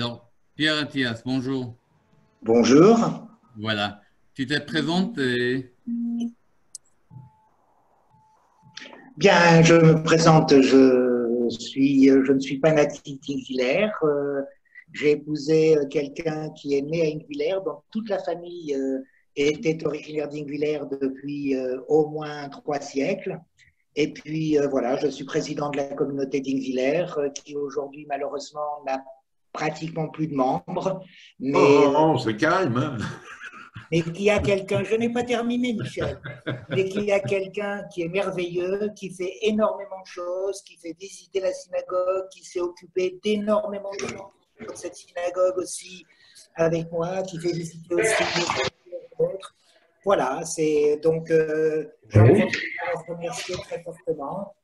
Alors, Pierre Athias, bonjour. Bonjour. Voilà. Tu te présentes et... Bien, je me présente. Je ne suis pas natif d'Ingvillers. J'ai épousé quelqu'un qui est né à Ingvillers, donc toute la famille était originaire d'Ingvillers depuis au moins 3 siècles. Et puis voilà, je suis président de la communauté d'Ingvillers, qui aujourd'hui malheureusement n'a pratiquement plus de membres, mais Oh, oh, c'est calme, hein. mais qu'il y a quelqu'un, je n'ai pas terminé, Michel, mais qu'il y a quelqu'un qui est merveilleux, qui fait énormément de choses, qui fait visiter la synagogue, qui s'est occupé d'énormément de gens dans cette synagogue aussi avec moi, qui fait visiter aussi d'autres. Voilà, c'est donc, j'en profite pour remercier très fortement.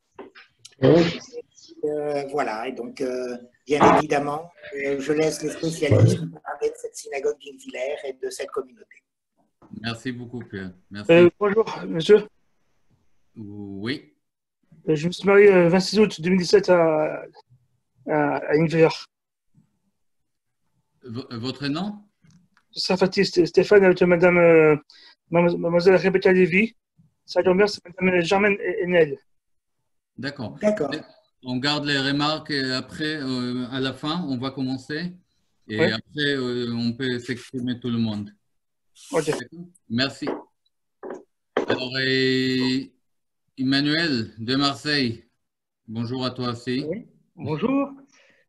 Voilà, et donc, bien évidemment, je laisse les spécialistes nous parler de cette synagogue d'Ingvillers et de cette communauté. Merci beaucoup, Pierre. Merci. Bonjour, monsieur. Oui. Je me suis marié le 26 août 2017 à Ingvillers. Votre nom? Safati Stéphane avec mademoiselle Rebecca Lévy. Sa grand-mère, c'est madame Germaine Enel. D'accord. D'accord. On garde les remarques et après, à la fin, on va commencer. Et Ouais. après, on peut s'exprimer tout le monde. Ok. Merci. Alors, Emmanuel de Marseille, bonjour à toi aussi. Oui, bonjour.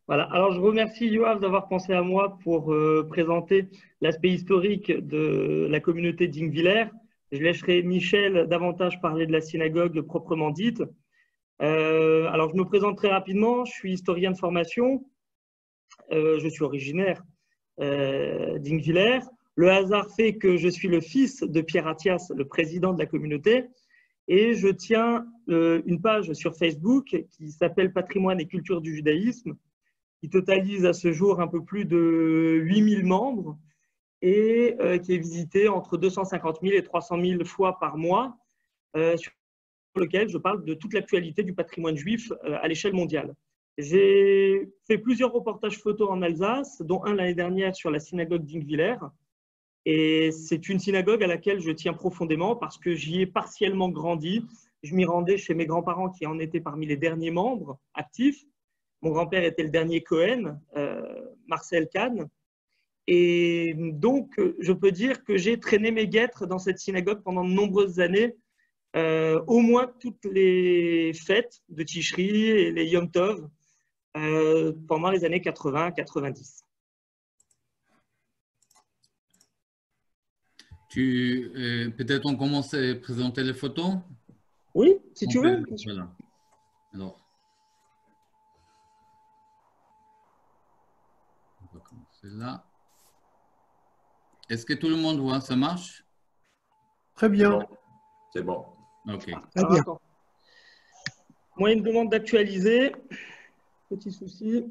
Voilà. Alors, je remercie Yoav d'avoir pensé à moi pour présenter l'aspect historique de la communauté d'Ingvillers. Je laisserai Michel davantage parler de la synagogue proprement dite. Alors, je me présente très rapidement. Je suis historien de formation. Je suis originaire d'Ingvillers. Le hasard fait que je suis le fils de Pierre Athias, le président de la communauté. Et je tiens une page sur Facebook qui s'appelle Patrimoine et culture du judaïsme, qui totalise à ce jour un peu plus de 8000 membres et qui est visitée entre 250 000 et 300 000 fois par mois, sur lequel je parle de toute l'actualité du patrimoine juif à l'échelle mondiale. J'ai fait plusieurs reportages photos en Alsace, dont un l'année dernière sur la synagogue d'Ingvillers. Et c'est une synagogue à laquelle je tiens profondément parce que j'y ai partiellement grandi. Je m'y rendais chez mes grands-parents qui en étaient parmi les derniers membres actifs. Mon grand-père était le dernier Cohen, Marcel Kahn. Et donc, je peux dire que j'ai traîné mes guêtres dans cette synagogue pendant de nombreuses années, au moins toutes les fêtes de Tishri et les Yom Tov, pendant les années 80-90. Peut-être on commence à présenter les photos? Oui, si tu veux. Voilà. Alors, on va commencer là. Est-ce que tout le monde voit? Ça marche? Très bien. C'est bon. OK. Alors, attends. Moi, il me demande d'actualiser. Petit souci.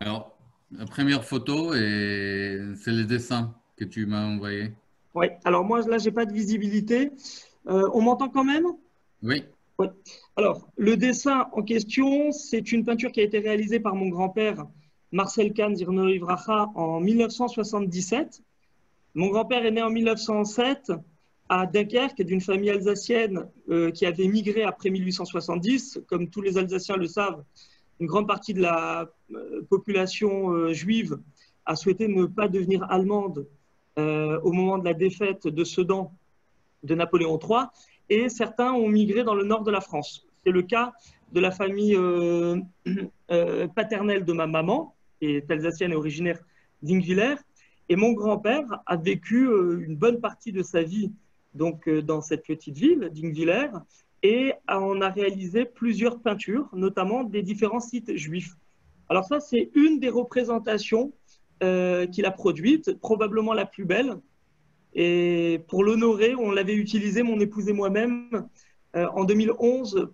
Alors, la première photo, c'est le dessin que tu m'as envoyé. Oui, alors moi, là, je n'ai pas de visibilité. On m'entend quand même? Oui. Oui. Alors, le dessin en question, c'est une peinture qui a été réalisée par mon grand-père, Marcel Kahn, Zirno Livracha, en 1977. Mon grand-père est né en 1907 à Dunkerque, d'une famille alsacienne qui avait migré après 1870. Comme tous les Alsaciens le savent, une grande partie de la population juive a souhaité ne pas devenir allemande au moment de la défaite de Sedan de Napoléon III, et certains ont migré dans le nord de la France. C'est le cas de la famille paternelle de ma maman, qui est alsacienne et originaire d'Ingvillers, et mon grand-père a vécu une bonne partie de sa vie donc, dans cette petite ville d'Ingvillers, et on a réalisé plusieurs peintures, notamment des différents sites juifs. Alors ça, c'est une des représentations qu'il a produites, probablement la plus belle. Et pour l'honorer, on l'avait utilisé, mon épouse et moi-même, en 2011,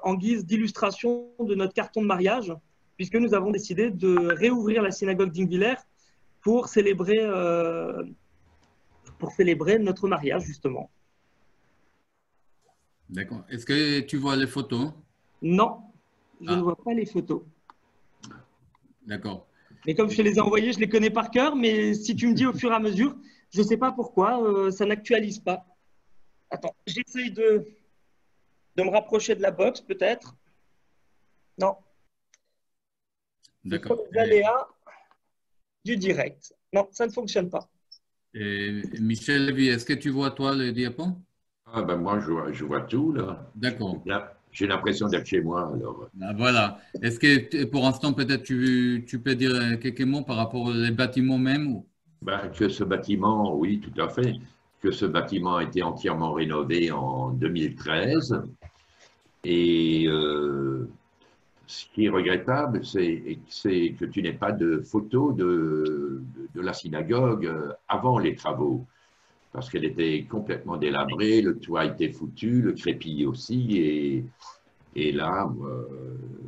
en guise d'illustration de notre carton de mariage, puisque nous avons décidé de réouvrir la synagogue d'Ingvillers pour célébrer notre mariage, justement. D'accord. Est-ce que tu vois les photos? Non, je ne vois pas les photos. D'accord. Mais comme je te les ai envoyés, je les connais par cœur. Mais si tu me dis au fur et à mesure, je ne sais pas pourquoi, ça n'actualise pas. Attends, j'essaye de me rapprocher de la box, peut-être. Non. D'accord. Les aléas du direct. Non, ça ne fonctionne pas. Et Michel Lévy, est-ce que tu vois toi le diapo? Ah ben moi, je vois tout, là. D'accord. Là, j'ai l'impression d'être chez moi, alors. Ah, voilà. Est-ce que pour l'instant, peut-être tu peux dire quelques mots par rapport aux bâtiments même? Ben, que ce bâtiment, oui, tout à fait, que ce bâtiment a été entièrement rénové en 2013. Et ce qui est regrettable, c'est que tu n'aies pas de photo de la synagogue avant les travaux, parce qu'elle était complètement délabrée, le toit était foutu, le crépi aussi. Et là,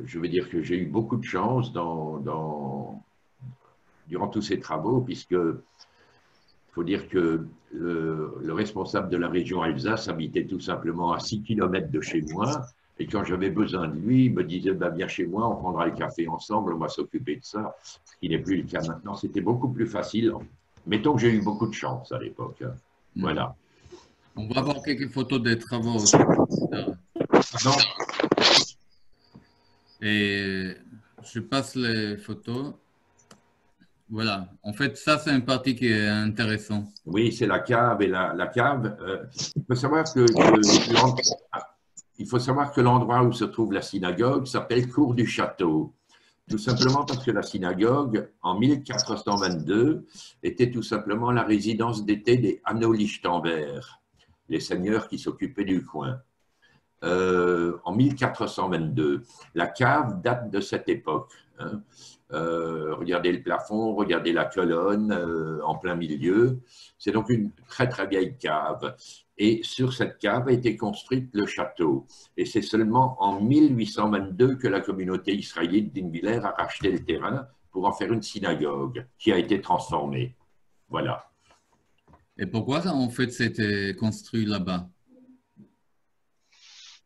je veux dire que j'ai eu beaucoup de chance durant tous ces travaux, puisque il faut dire que le responsable de la région Alsace habitait tout simplement à 6 km de chez moi. Et quand j'avais besoin de lui, il me disait bah, viens chez moi, on prendra le café ensemble, on va s'occuper de ça. Ce qui n'est plus le cas maintenant. C'était beaucoup plus facile. Mettons que j'ai eu beaucoup de chance à l'époque. Voilà. On va voir quelques photos des travaux aussi. Non. Et je passe les photos. Voilà. En fait, ça, c'est une partie qui est intéressante. Oui, c'est la cave. Et la cave, il faut savoir que l'endroit où se trouve la synagogue s'appelle Cour du Château. Tout simplement parce que la synagogue, en 1422, était tout simplement la résidence d'été des Hanau-Lichtenberg, les seigneurs qui s'occupaient du coin. En 1422, la cave date de cette époque. Hein. Regardez le plafond, regardez la colonne en plein milieu. C'est donc une très très vieille cave. Et sur cette cave a été construite le château. Et c'est seulement en 1822 que la communauté israélite d'Ingviller a racheté le terrain pour en faire une synagogue qui a été transformée. Voilà. Et pourquoi ça, en fait, c'était construit là-bas?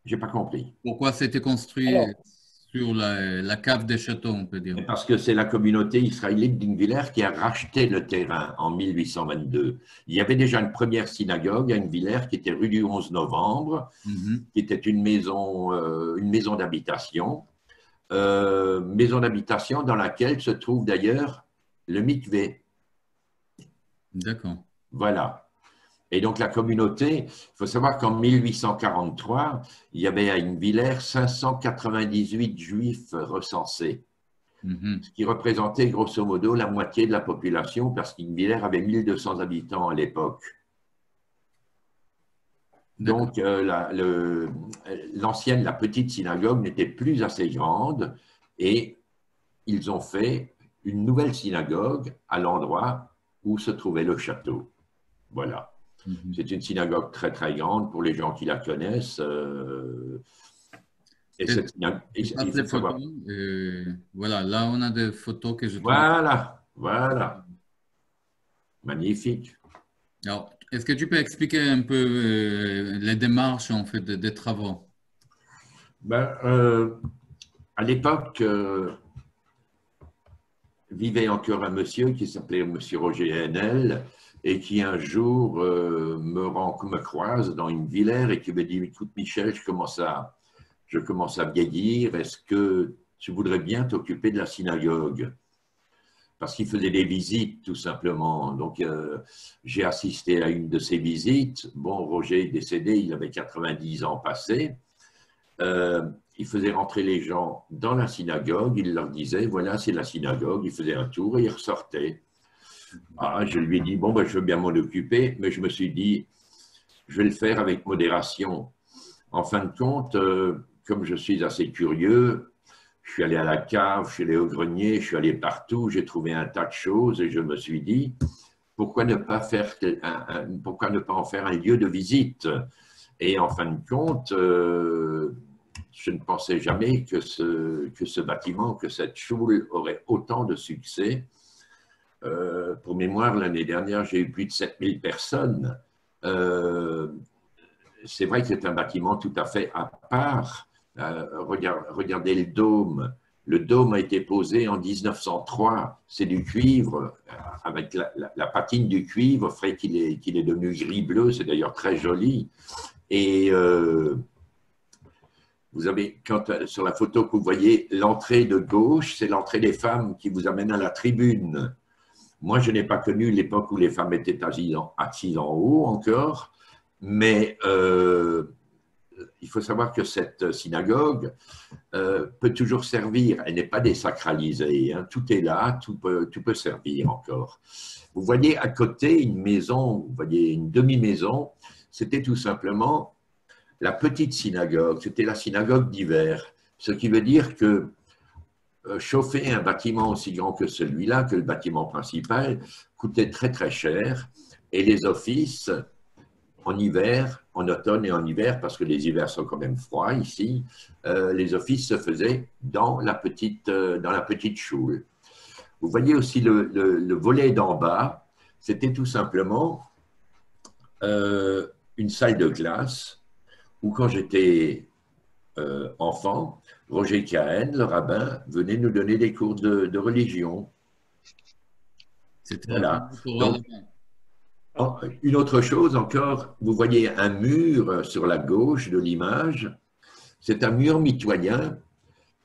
J'ai pas compris. Pourquoi c'était construit sur la cave des châteaux, on peut dire? Parce que c'est la communauté israélite d'Ingviller qui a racheté le terrain en 1822. Il y avait déjà une première synagogue à Ingviller qui était rue du 11 novembre, qui était une maison d'habitation. Maison d'habitation dans laquelle se trouve d'ailleurs le mikvé. D'accord. Voilà. Et donc la communauté, il faut savoir qu'en 1843, il y avait à Ingviller 598 juifs recensés, ce qui représentait grosso modo la moitié de la population, parce qu'Ingviller avait 1200 habitants à l'époque. Donc la petite synagogue n'était plus assez grande et ils ont fait une nouvelle synagogue à l'endroit où se trouvait le château. Voilà. C'est une synagogue très très grande pour les gens qui la connaissent. Voilà, là on a des photos que je trouve. Voilà. Magnifique. Alors, est-ce que tu peux expliquer un peu les démarches en fait des travaux? À l'époque, vivait encore un monsieur qui s'appelait monsieur Roger Henel et qui un jour me croise dans une Villers et qui me dit « Écoute Michel, je commence à vieillir, est-ce que tu voudrais bien t'occuper de la synagogue ?» Parce qu'il faisait des visites tout simplement. Donc j'ai assisté à une de ces visites. Bon, Roger est décédé, il avait 90 ans passés. Il faisait rentrer les gens dans la synagogue, il leur disait « Voilà, c'est la synagogue », il faisait un tour et il ressortait. Ah, je lui ai dit, bon, ben, je veux bien m'en occuper, mais je me suis dit, je vais le faire avec modération. En fin de compte, comme je suis assez curieux, je suis allé à la cave, je suis allé au grenier, je suis allé partout, j'ai trouvé un tas de choses et je me suis dit, pourquoi ne pas en faire un lieu de visite? Et en fin de compte, je ne pensais jamais que ce bâtiment, que cette choule aurait autant de succès. Pour mémoire, l'année dernière, j'ai eu plus de 7000 personnes. C'est vrai que c'est un bâtiment tout à fait à part. Regardez le dôme, Le dôme a été posé en 1903. C'est du cuivre, avec la patine du cuivre ferait qu'il est devenu gris-bleu. C'est d'ailleurs très joli. Et vous avez, sur la photo que vous voyez, l'entrée de gauche, c'est l'entrée des femmes qui vous amène à la tribune. Moi, je n'ai pas connu l'époque où les femmes étaient assises en haut encore, mais il faut savoir que cette synagogue peut toujours servir. Elle n'est pas désacralisée, hein. Tout est là, tout peut servir encore. Vous voyez à côté une maison, vous voyez une demi-maison, c'était tout simplement la petite synagogue, c'était la synagogue d'hiver. Ce qui veut dire que chauffer un bâtiment aussi grand que celui-là, que le bâtiment principal, coûtait très très cher. Et les offices, en hiver, en automne et en hiver, parce que les hivers sont quand même froids ici, les offices se faisaient dans la petite choule. Vous voyez aussi le volet d'en bas, c'était tout simplement une salle de classe où quand j'étais enfant, Roger Cahen, le rabbin, venait nous donner des cours de religion. Voilà. Donc, une autre chose encore, vous voyez un mur sur la gauche de l'image, c'est un mur mitoyen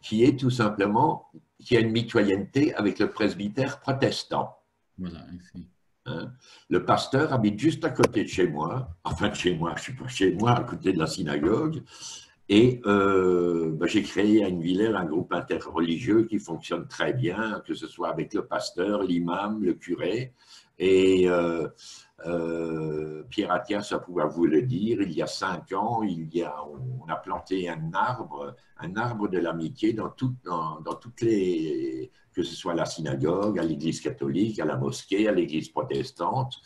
qui est tout simplement, qui a une mitoyenneté avec le presbytère protestant. Voilà, ici. Hein? Le pasteur habite juste à côté de chez moi, enfin de chez moi, je ne suis pas chez moi, à côté de la synagogue, et j'ai créé à Innvillers un groupe interreligieux qui fonctionne très bien, que ce soit avec le pasteur, l'imam, le curé, et Pierre Attias va pouvoir vous le dire, il y a 5 ans, on a planté un arbre de l'amitié dans toutes les, que ce soit à la synagogue, à l'église catholique, à la mosquée, à l'église protestante.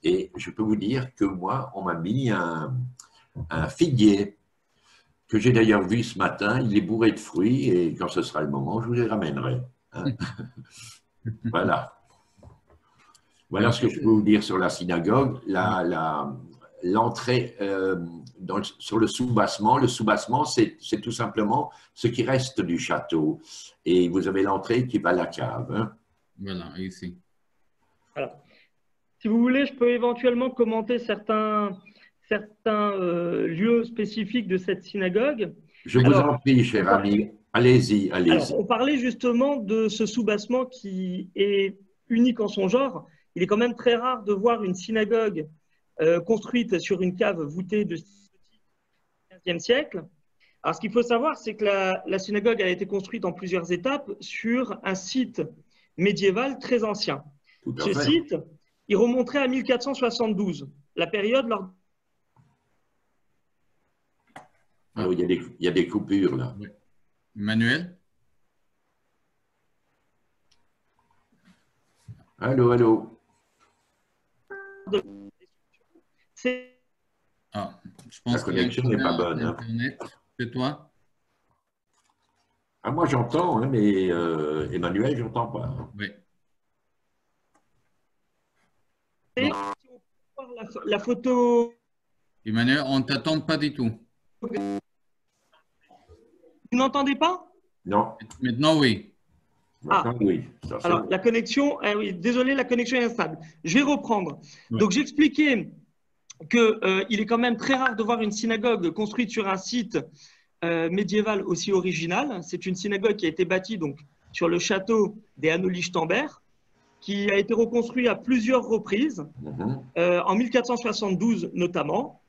Et je peux vous dire que moi, on m'a mis un figuier que j'ai d'ailleurs vu ce matin. Il est bourré de fruits et quand ce sera le moment, je vous les ramènerai. Hein. Voilà. Voilà ce que je peux vous dire sur la synagogue. L'entrée sur le soubassement. Le soubassement, c'est tout simplement ce qui reste du château. Et vous avez l'entrée qui va à la cave. Hein. Voilà, ici. Alors, si vous voulez, je peux éventuellement commenter certains lieux spécifiques de cette synagogue. Je vous en prie, cher ami. Allez-y, allez-y. On parlait justement de ce soubassement qui est unique en son genre. Il est quand même très rare de voir une synagogue construite sur une cave voûtée de 15e siècle. Alors, ce qu'il faut savoir, c'est que la synagogue a été construite en plusieurs étapes sur un site médiéval très ancien. Ce site, il remonterait à 1472, la période lors… Ah oui, il y a des coupures là. Oui. Emmanuel? Allô, allô. Ah, je pense la connexion n'est pas bonne. Internet. C'est toi? Ah, moi j'entends, hein, mais Emmanuel, je n'entends pas. Oui. Et la photo… Emmanuel, on ne t'attend pas du tout. Vous n'entendez pas? Non. Maintenant, oui. Maintenant, oui. Ça, alors, la connexion, oui, désolé, la connexion est instable. Je vais reprendre. Oui. Donc, j'expliquais qu'il est quand même très rare de voir une synagogue construite sur un site médiéval aussi original. C'est une synagogue qui a été bâtie donc, sur le château des Hanau-Lichtenberg, qui a été reconstruit à plusieurs reprises, en 1472 notamment.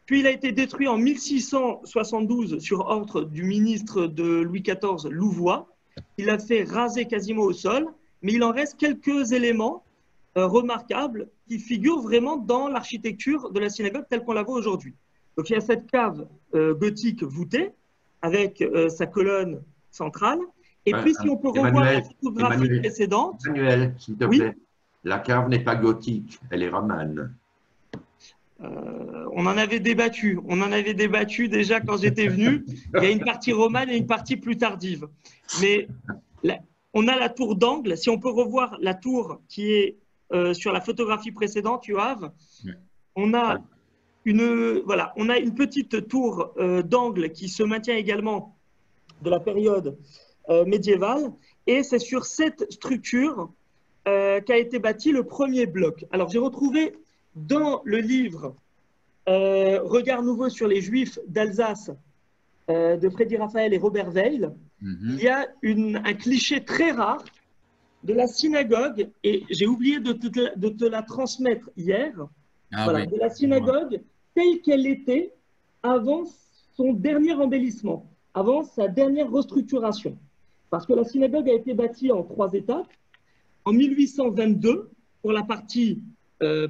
Puis il a été détruit en 1672 sur ordre du ministre de Louis XIV, Louvois. Il a fait raser quasiment au sol, mais il en reste quelques éléments remarquables qui figurent vraiment dans l'architecture de la synagogue telle qu'on la voit aujourd'hui. Donc il y a cette cave gothique voûtée avec sa colonne centrale. Et puis si on peut revoir la photographie précédente… Emmanuel, s'il te plaît, la cave n'est pas gothique, elle est romane. On en avait débattu. On en avait débattu déjà quand j'étais venu. Il y a une partie romane et une partie plus tardive. Mais on a la tour d'angle. Si on peut revoir la tour qui est sur la photographie précédente, Yoav, on a une petite tour d'angle qui se maintient également de la période médiévale. Et c'est sur cette structure qu'a été bâti le premier bloc. Alors, j'ai retrouvé dans le livre Regard nouveau sur les Juifs d'Alsace de Freddy Raphaël et Robert Weil, il y a un cliché très rare de la synagogue, et j'ai oublié de te la transmettre hier, voilà, de la synagogue telle qu'elle était avant son dernier embellissement, avant sa dernière restructuration. Parce que la synagogue a été bâtie en 3 étapes. En 1822, pour la partie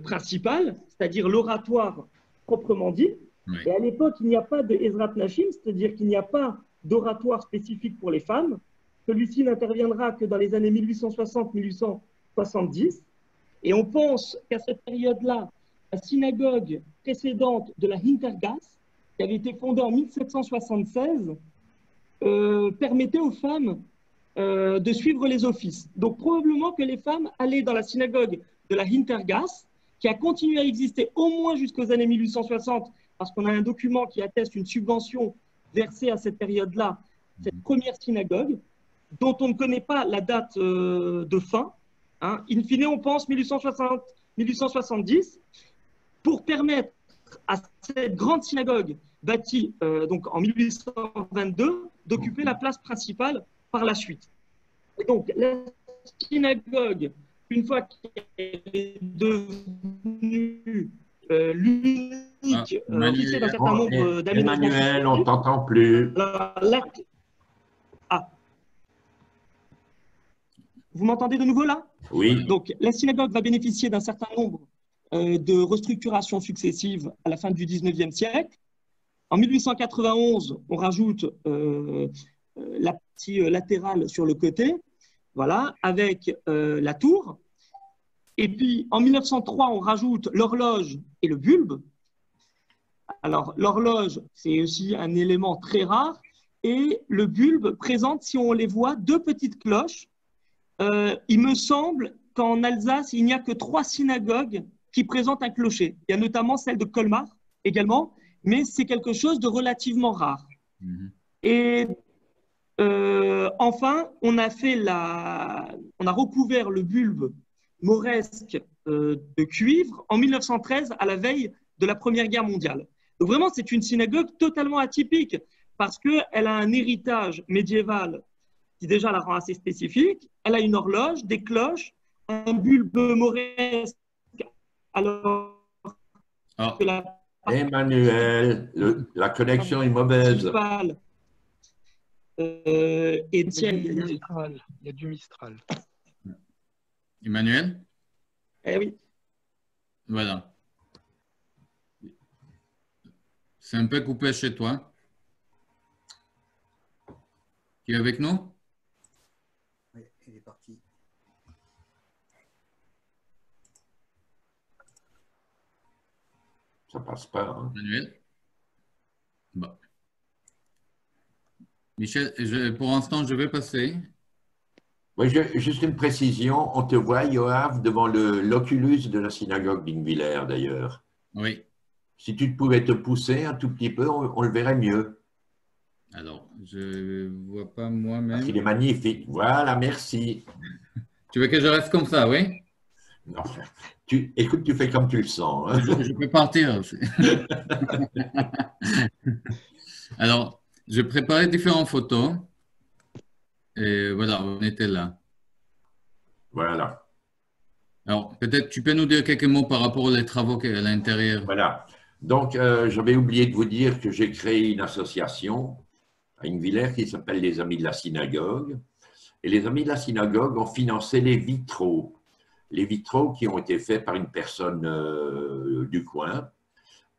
principale, c'est-à-dire l'oratoire proprement dit. Oui. Et à l'époque, il n'y a pas de Ezrat Nashim, c'est-à-dire qu'il n'y a pas d'oratoire spécifique pour les femmes. Celui-ci n'interviendra que dans les années 1860-1870. Et on pense qu'à cette période-là, la synagogue précédente de la Hintergasse, qui avait été fondée en 1776, permettait aux femmes de suivre les offices. Donc probablement que les femmes allaient dans la synagogue de la Hintergasse, qui a continué à exister au moins jusqu'aux années 1860, parce qu'on a un document qui atteste une subvention versée à cette période-là, cette première synagogue, dont on ne connaît pas la date de fin. Hein. In fine, on pense 1860-1870, pour permettre à cette grande synagogue bâtie donc en 1822 d'occuper la place principale par la suite. Et donc, la synagogue, une fois qu'elle est devenue l'unique officier d'un certain nombre d'aménagements. Emmanuel, on ne t'entend plus. Vous m'entendez de nouveau là? Oui. Donc, la synagogue va bénéficier d'un certain nombre de restructurations successives à la fin du 19e siècle. En 1891, on rajoute la partie latérale sur le côté, voilà, avec la tour. Et puis, en 1903, on rajoute l'horloge et le bulbe. Alors, l'horloge, c'est aussi un élément très rare. Et le bulbe présente, si on les voit, 2 petites cloches. Il me semble qu'en Alsace, il n'y a que 3 synagogues qui présentent un clocher. Il y a notamment celle de Colmar également, mais c'est quelque chose de relativement rare. Et enfin, on a recouvert le bulbe mauresque de cuivre en 1913, à la veille de la Première Guerre mondiale. Donc vraiment, c'est une synagogue totalement atypique parce qu'elle a un héritage médiéval qui déjà la rend assez spécifique. Elle a une horloge, des cloches, un bulbe mauresque. Alors que Emmanuel, la connexion est mauvaise. Et il y a du Mistral. Emmanuel? Eh oui. Voilà. C'est un peu coupé chez toi. Tu es avec nous? Oui, il est parti. Ça passe pas. Hein. Emmanuel? Bon. Michel, pour l'instant, je vais passer. Oui, juste une précision. On te voit, Yoav, devant l'oculus de la synagogue d'Ingvillers, d'ailleurs. Oui. Si tu pouvais te pousser un tout petit peu, on le verrait mieux. Alors, je ne vois pas moi-même. Parce qu'il est magnifique. Voilà, merci. Tu veux que je reste comme ça, oui? Non. Écoute, tu fais comme tu le sens. Hein. Je peux partir. Alors, j'ai préparé différentes photos. Et voilà, on était là. Voilà. Alors, peut-être tu peux nous dire quelques mots par rapport aux travaux à l'intérieur. Voilà. Donc, j'avais oublié de vous dire que j'ai créé une association à Ingvillers qui s'appelle les Amis de la Synagogue. Et les Amis de la Synagogue ont financé les vitraux. Les vitraux qui ont été faits par une personne du coin,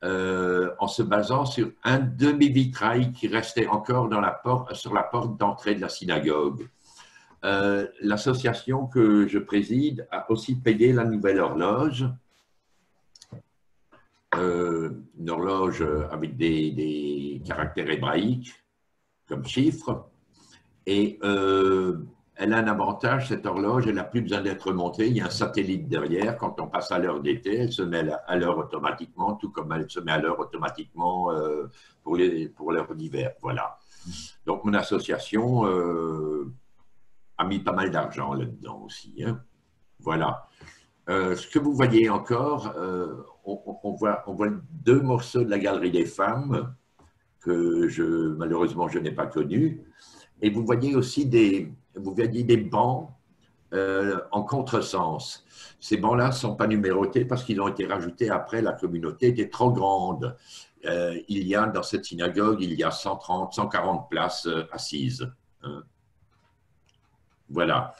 en se basant sur un demi-vitrail qui restait encore sur la porte d'entrée de la synagogue. L'association que je préside a aussi payé la nouvelle horloge, une horloge avec des caractères hébraïques comme chiffres, et elle a un avantage, cette horloge, elle n'a plus besoin d'être montée, il y a un satellite derrière, quand on passe à l'heure d'été, elle se met à l'heure automatiquement, tout comme elle se met à l'heure automatiquement pour l'heure d'hiver, voilà. Donc, mon association a mis pas mal d'argent là-dedans aussi. Hein. Voilà. Ce que vous voyez encore, on voit deux morceaux de la Galerie des femmes que malheureusement je n'ai pas connus. Et vous voyez aussi des bancs en contresens. Ces bancs-là ne sont pas numérotés parce qu'ils ont été rajoutés après, la communauté était trop grande. Dans cette synagogue, il y a 130, 140 places assises. Hein. Voilà.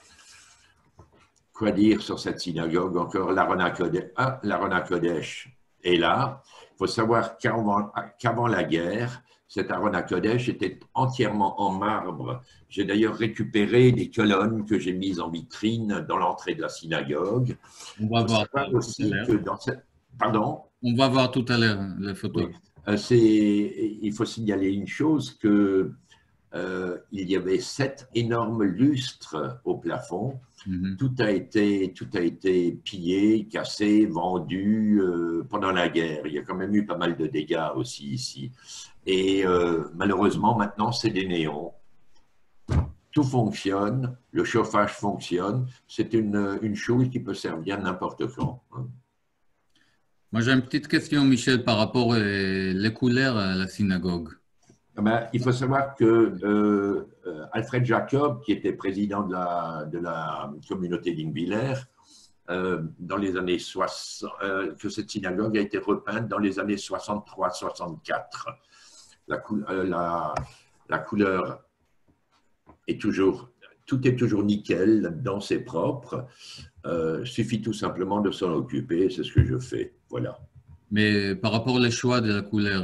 Quoi dire sur cette synagogue encore? L'Aron HaKodesh est là. Il faut savoir qu'avant la guerre, cet Aron HaKodesh était entièrement en marbre. J'ai d'ailleurs récupéré des colonnes que j'ai mises en vitrine dans l'entrée de la synagogue. On va voir aussi que dans cette... Pardon? On va voir tout à l'heure les photos. Oui. Il faut signaler une chose que il y avait 7 énormes lustres au plafond. Tout a été pillé, cassé, vendu pendant la guerre. Il y a quand même eu pas mal de dégâts aussi ici. Et malheureusement, maintenant, c'est des néons. Tout fonctionne, le chauffage fonctionne. C'est une chose qui peut servir n'importe quand. Moi, j'ai une petite question, Michel, par rapport aux couleurs à la synagogue. Il faut savoir que Alfred Jacob, qui était président de la communauté d'Ingwiller, dans les années 60, que cette synagogue a été repeinte dans les années 63-64. La couleur est toujours, tout est toujours nickel, là-dedans c'est propre. Suffit tout simplement de s'en occuper, c'est ce que je fais. Voilà. Mais par rapport au choix de la couleur,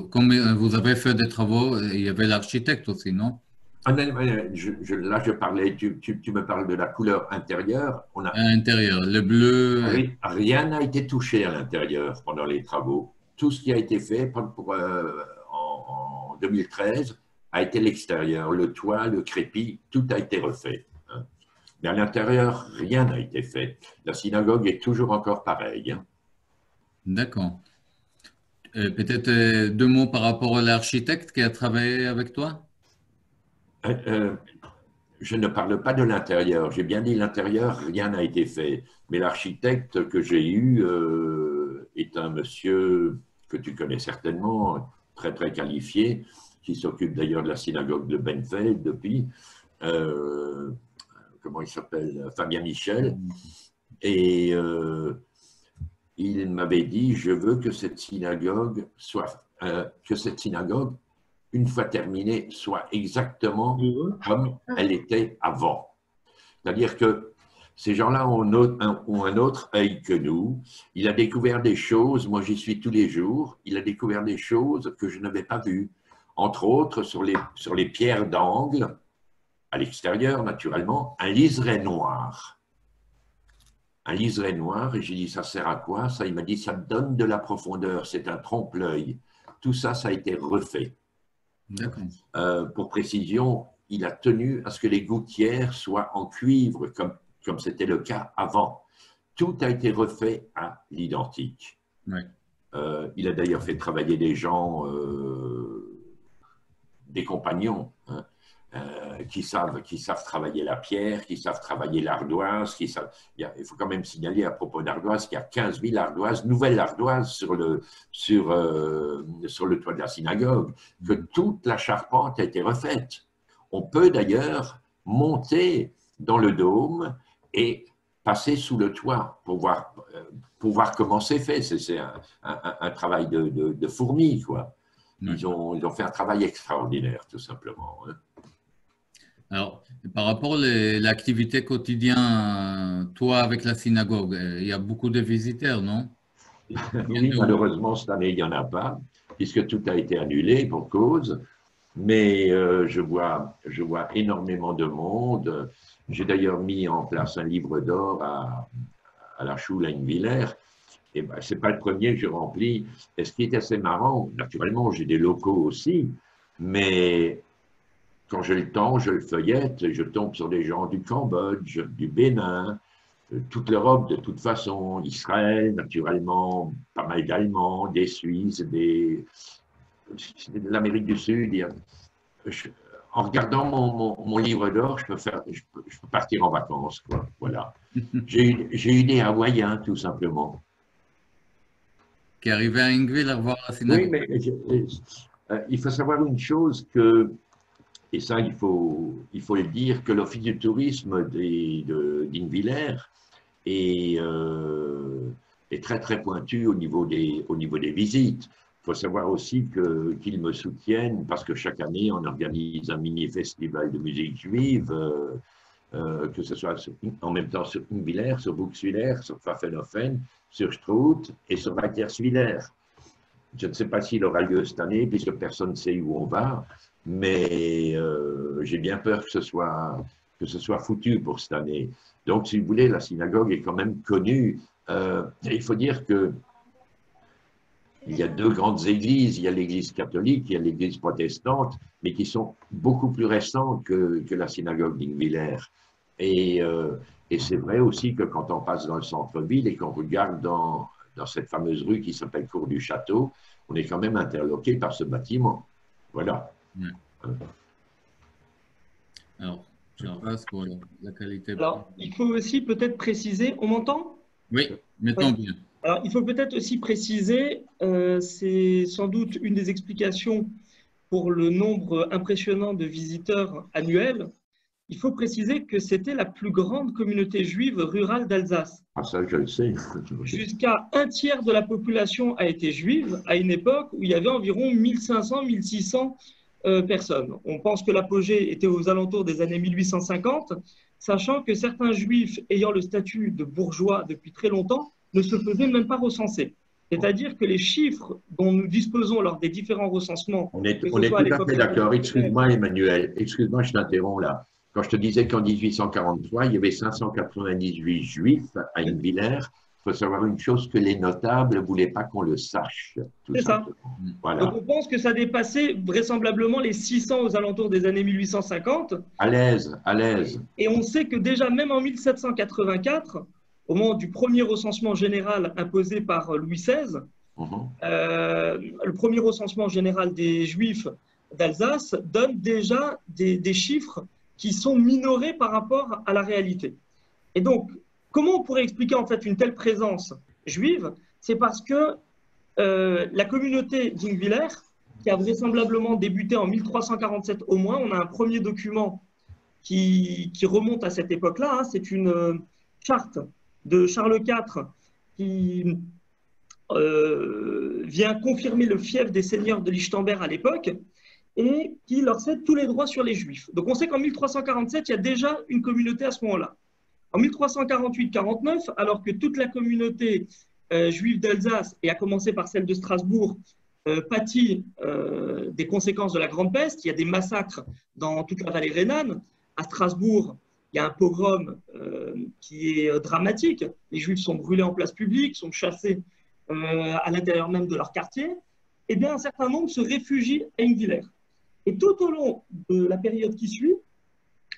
comme vous avez fait des travaux, il y avait l'architecte aussi, non? Là, je parlais, tu me parles de la couleur intérieure. À l'intérieur, le bleu. Rien n'a été touché à l'intérieur pendant les travaux. Tout ce qui a été fait en 2013 a été l'extérieur. Le toit, le crépi, tout a été refait. Hein. Mais à l'intérieur, rien n'a été fait. La synagogue est toujours encore pareille. Hein. D'accord. Peut-être 2 mots par rapport à l'architecte qui a travaillé avec toi? Je ne parle pas de l'intérieur. J'ai bien dit l'intérieur, rien n'a été fait. Mais l'architecte que j'ai eu est un monsieur que tu connais certainement, très très qualifié, qui s'occupe d'ailleurs de la synagogue de Benfeld depuis. Comment il s'appelle? Fabien Michel. Et il m'avait dit, je veux que cette synagogue une fois terminée, soit exactement comme elle était avant. C'est-à-dire que ces gens-là ont un autre œil que nous. Il a découvert des choses, moi j'y suis tous les jours, il a découvert des choses que je n'avais pas vues. Entre autres, sur les pierres d'angle, à l'extérieur naturellement, un liseré noir. Un liseré noir, et j'ai dit, ça sert à quoi? Ça, il m'a dit, ça donne de la profondeur, c'est un trompe-l'œil. Tout ça, ça a été refait. Pour précision, il a tenu à ce que les gouttières soient en cuivre, comme c'était le cas avant. Tout a été refait à l'identique. Oui. Il a d'ailleurs fait travailler des gens, des compagnons, hein, qui savent travailler la pierre, qui savent travailler l'ardoise. Il faut quand même signaler à propos d'ardoise qu'il y a 15 000 ardoises, nouvelles ardoises sur le toit de la synagogue, que toute la charpente a été refaite. On peut d'ailleurs monter dans le dôme et passer sous le toit pour voir comment c'est fait. C'est un travail de fourmi, quoi. Ils ont fait un travail extraordinaire, tout simplement. Hein. Alors, par rapport à l'activité quotidienne, toi avec la synagogue, il y a beaucoup de visiteurs, non? Oui, malheureusement, cette année, il n'y en a pas, puisque tout a été annulé pour cause. Mais je vois énormément de monde. J'ai d'ailleurs mis en place un livre d'or à la Schule Ingwiller. Et ben, ce n'est pas le premier que je remplis. Et ce qui est assez marrant, naturellement, j'ai des locaux aussi, mais quand j'ai le temps, je le feuillette et je tombe sur des gens du Cambodge, du Bénin, toute l'Europe de toute façon, Israël, naturellement, pas mal d'Allemands, des Suisses, de l'Amérique du Sud. en regardant mon livre d'or, je peux partir en vacances, quoi. Voilà. J'ai eu des Hawaïens, tout simplement. Qui arrivaient à Ingviller voir la Oui, synagogue. mais il faut savoir une chose et ça il faut le dire, que l'Office du tourisme d'Ingviller est très très pointu au niveau des visites. Il faut savoir aussi qu'ils me soutiennent parce que chaque année on organise un mini-festival de musique juive, que ce soit en même temps sur Ingviller, sur Buxwiller, sur Pfaffenhofen, sur Strout et sur Weikerswiller. Je ne sais pas s'il aura lieu cette année puisque personne ne sait où on va, mais j'ai bien peur que ce soit foutu pour cette année. Donc, si vous voulez, la synagogue est quand même connue. Il faut dire que il y a deux grandes églises, il y a l'église catholique, il y a l'église protestante, mais qui sont beaucoup plus récentes que la synagogue d'Ingviller. Et c'est vrai aussi que quand on passe dans le centre-ville et qu'on regarde dans cette fameuse rue qui s'appelle Cour du Château, on est quand même interloqué par ce bâtiment. Voilà. Ouais. Alors, je passe pour la qualité. Alors, il faut aussi peut-être préciser, on m'entend? Oui, mettons bien. Alors, il faut peut-être aussi préciser, c'est sans doute une des explications pour le nombre impressionnant de visiteurs annuels. Il faut préciser que c'était la plus grande communauté juive rurale d'Alsace. Ah, ça, je le sais. Jusqu'à un tiers de la population a été juive à une époque où il y avait environ 1500-1600 personnes. On pense que l'apogée était aux alentours des années 1850, sachant que certains juifs ayant le statut de bourgeois depuis très longtemps ne se faisaient même pas recenser. C'est-à-dire que les chiffres dont nous disposons lors des différents recensements… On est tout à fait d'accord. Excuse-moi, Emmanuel. Excuse-moi, je t'interromps là. Quand je te disais qu'en 1843, il y avait 598 juifs à Ingviller, il faut savoir une chose, que les notables ne voulaient pas qu'on le sache. C'est ça. Voilà. Donc on pense que ça dépassait vraisemblablement les 600 aux alentours des années 1850. À l'aise, à l'aise. Et on sait que déjà, même en 1784, au moment du premier recensement général imposé par Louis XVI, le premier recensement général des Juifs d'Alsace donne déjà des chiffres qui sont minorés par rapport à la réalité. Et donc, comment on pourrait expliquer en fait une telle présence juive? C'est parce que la communauté d'Ingviller, qui a vraisemblablement débuté en 1347 au moins, on a un premier document qui remonte à cette époque-là, hein, c'est une charte de Charles IV qui vient confirmer le fief des seigneurs de Lichtenberg à l'époque et qui leur cède tous les droits sur les Juifs. Donc on sait qu'en 1347, il y a déjà une communauté à ce moment-là. En 1348-49, alors que toute la communauté juive d'Alsace, et à commencer par celle de Strasbourg, pâtit des conséquences de la Grande Peste, il y a des massacres dans toute la vallée rhénane. À Strasbourg, il y a un pogrom qui est dramatique. Les Juifs sont brûlés en place publique, sont chassés à l'intérieur même de leur quartier. Eh bien, un certain nombre se réfugient à Ingviller. Et tout au long de la période qui suit,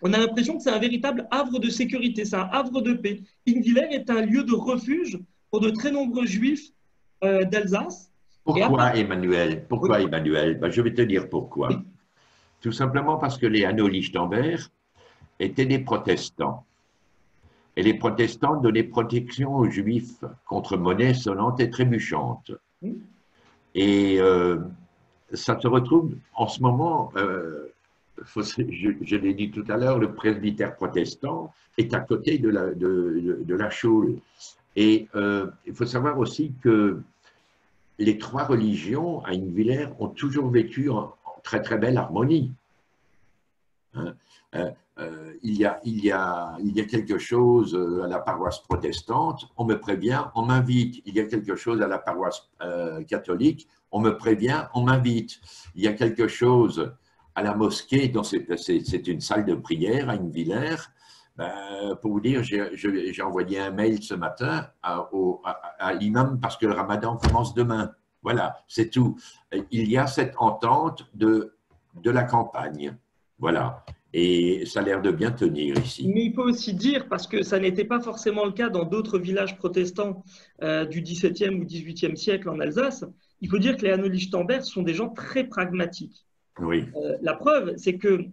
on a l'impression que c'est un véritable havre de sécurité, c'est un havre de paix. Ingviller est un lieu de refuge pour de très nombreux Juifs d'Alsace. Pourquoi, Emmanuel? Pourquoi, Emmanuel? Ben, je vais te dire pourquoi. Tout simplement parce que les Hanau-Lichtenberg étaient des protestants. Et les protestants donnaient protection aux Juifs contre monnaie sonnante et trébuchante. Et ça se retrouve en ce moment, je l'ai dit tout à l'heure, le presbytère protestant est à côté de la Schule. Et il faut savoir aussi que les trois religions à Ingviller ont toujours vécu en très très belle harmonie. Hein? Il y a quelque chose à la paroisse protestante, on me prévient, on m'invite. Il y a quelque chose à la paroisse catholique, on me prévient, on m'invite. Il y a quelque chose à la mosquée, c'est une salle de prière à Ingviller. Pour vous dire, j'ai envoyé un mail ce matin à l'imam parce que le ramadan commence demain. Voilà, c'est tout. Il y a cette entente de la campagne. Voilà. Et ça a l'air de bien tenir ici. Mais il faut aussi dire, parce que ça n'était pas forcément le cas dans d'autres villages protestants du XVIIe ou XVIIIe siècle en Alsace, il faut dire que les Hanau-Lichtenberg sont des gens très pragmatiques. Oui. La preuve, c'est que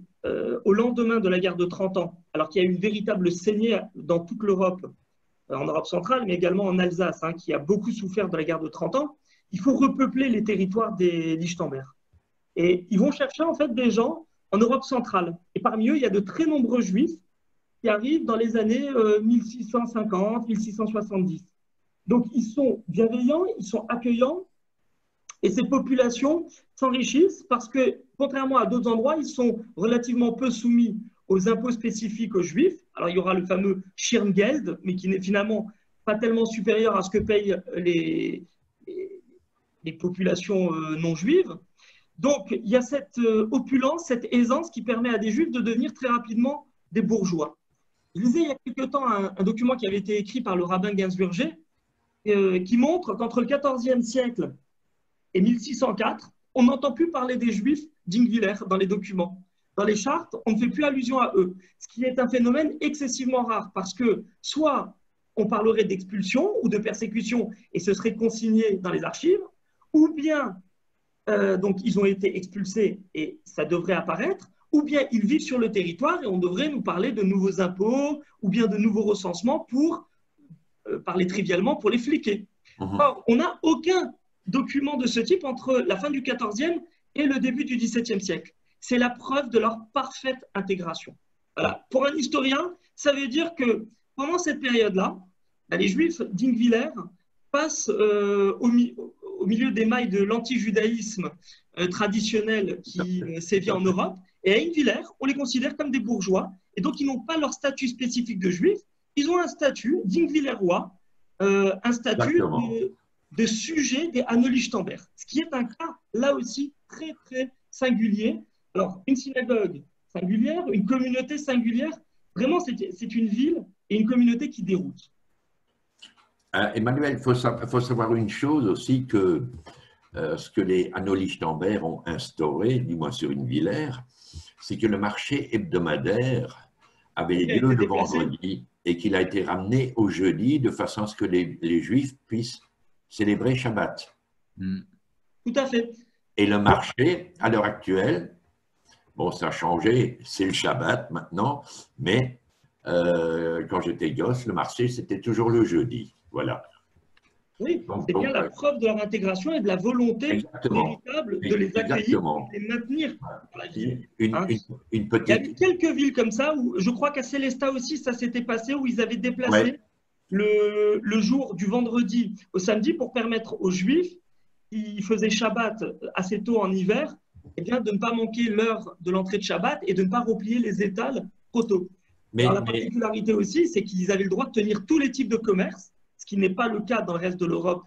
au lendemain de la guerre de 30 ans, alors qu'il y a eu une véritable saignée dans toute l'Europe, en Europe centrale, mais également en Alsace, hein, qui a beaucoup souffert de la guerre de 30 ans, il faut repeupler les territoires des Lichtenberg. Et ils vont chercher en fait des gens en Europe centrale. Et parmi eux, il y a de très nombreux juifs qui arrivent dans les années 1650, 1670. Donc, ils sont bienveillants, ils sont accueillants, et ces populations s'enrichissent parce que, contrairement à d'autres endroits, ils sont relativement peu soumis aux impôts spécifiques aux Juifs. Alors, il y aura le fameux Schirmgeld, mais qui n'est finalement pas tellement supérieur à ce que payent les populations non juives. Donc, il y a cette opulence, cette aisance qui permet à des Juifs de devenir très rapidement des bourgeois. Je lisais il y a quelque temps un document qui avait été écrit par le rabbin Gainsburger qui montre qu'entre le XIVe siècle et 1604, on n'entend plus parler des Juifs d'Ingwiller dans les documents. Dans les chartes, on ne fait plus allusion à eux, ce qui est un phénomène excessivement rare parce que soit on parlerait d'expulsion ou de persécution et ce serait consigné dans les archives, ou bien donc ils ont été expulsés et ça devrait apparaître, ou bien ils vivent sur le territoire et on devrait nous parler de nouveaux impôts ou bien de nouveaux recensements pour parler trivialement pour les fliquer. Or, on n'a aucun document de ce type entre la fin du XIVe et le début du XVIIe siècle. C'est la preuve de leur parfaite intégration. Voilà. Pour un historien, ça veut dire que pendant cette période-là, les Juifs d'Ingwiller passent au milieu des mailles de l'anti-judaïsme traditionnel qui sévit en Europe. Et à Ingwiller, on les considère comme des bourgeois. Et donc, ils n'ont pas leur statut spécifique de Juifs. Ils ont un statut d'Ingwillerois, un statut de sujet des Hanno Lichtenberg, ce qui est un cas, là aussi, très, très singulier. Alors, une synagogue singulière, une communauté singulière, vraiment, c'est une ville et une communauté qui déroute. Emmanuel, il faut savoir une chose aussi, que ce que les Hanno Lichtenberg ont instauré, du moins sur Ingwiller, c'est que le marché hebdomadaire avait lieu le vendredi et qu'il a été ramené au jeudi de façon à ce que les Juifs puissent célébrer Shabbat. Tout à fait. Et le marché, à l'heure actuelle, bon, ça a changé, c'est le Shabbat maintenant, mais quand j'étais gosse, le marché, c'était toujours le jeudi. Voilà. Oui, c'est bien la preuve de leur intégration et de la volonté véritable de les accueillir et de les maintenir dans la ville. Une petite... Il y a eu quelques villes comme ça, où je crois qu'à Célestat aussi, ça s'était passé, où ils avaient déplacé le jour du vendredi au samedi pour permettre aux Juifs qui faisaient Shabbat assez tôt en hiver, eh bien, de ne pas manquer l'heure de l'entrée de Shabbat et de ne pas replier les étals trop tôt. Alors, la particularité aussi, c'est qu'ils avaient le droit de tenir tous les types de commerce, ce qui n'est pas le cas dans le reste de l'Europe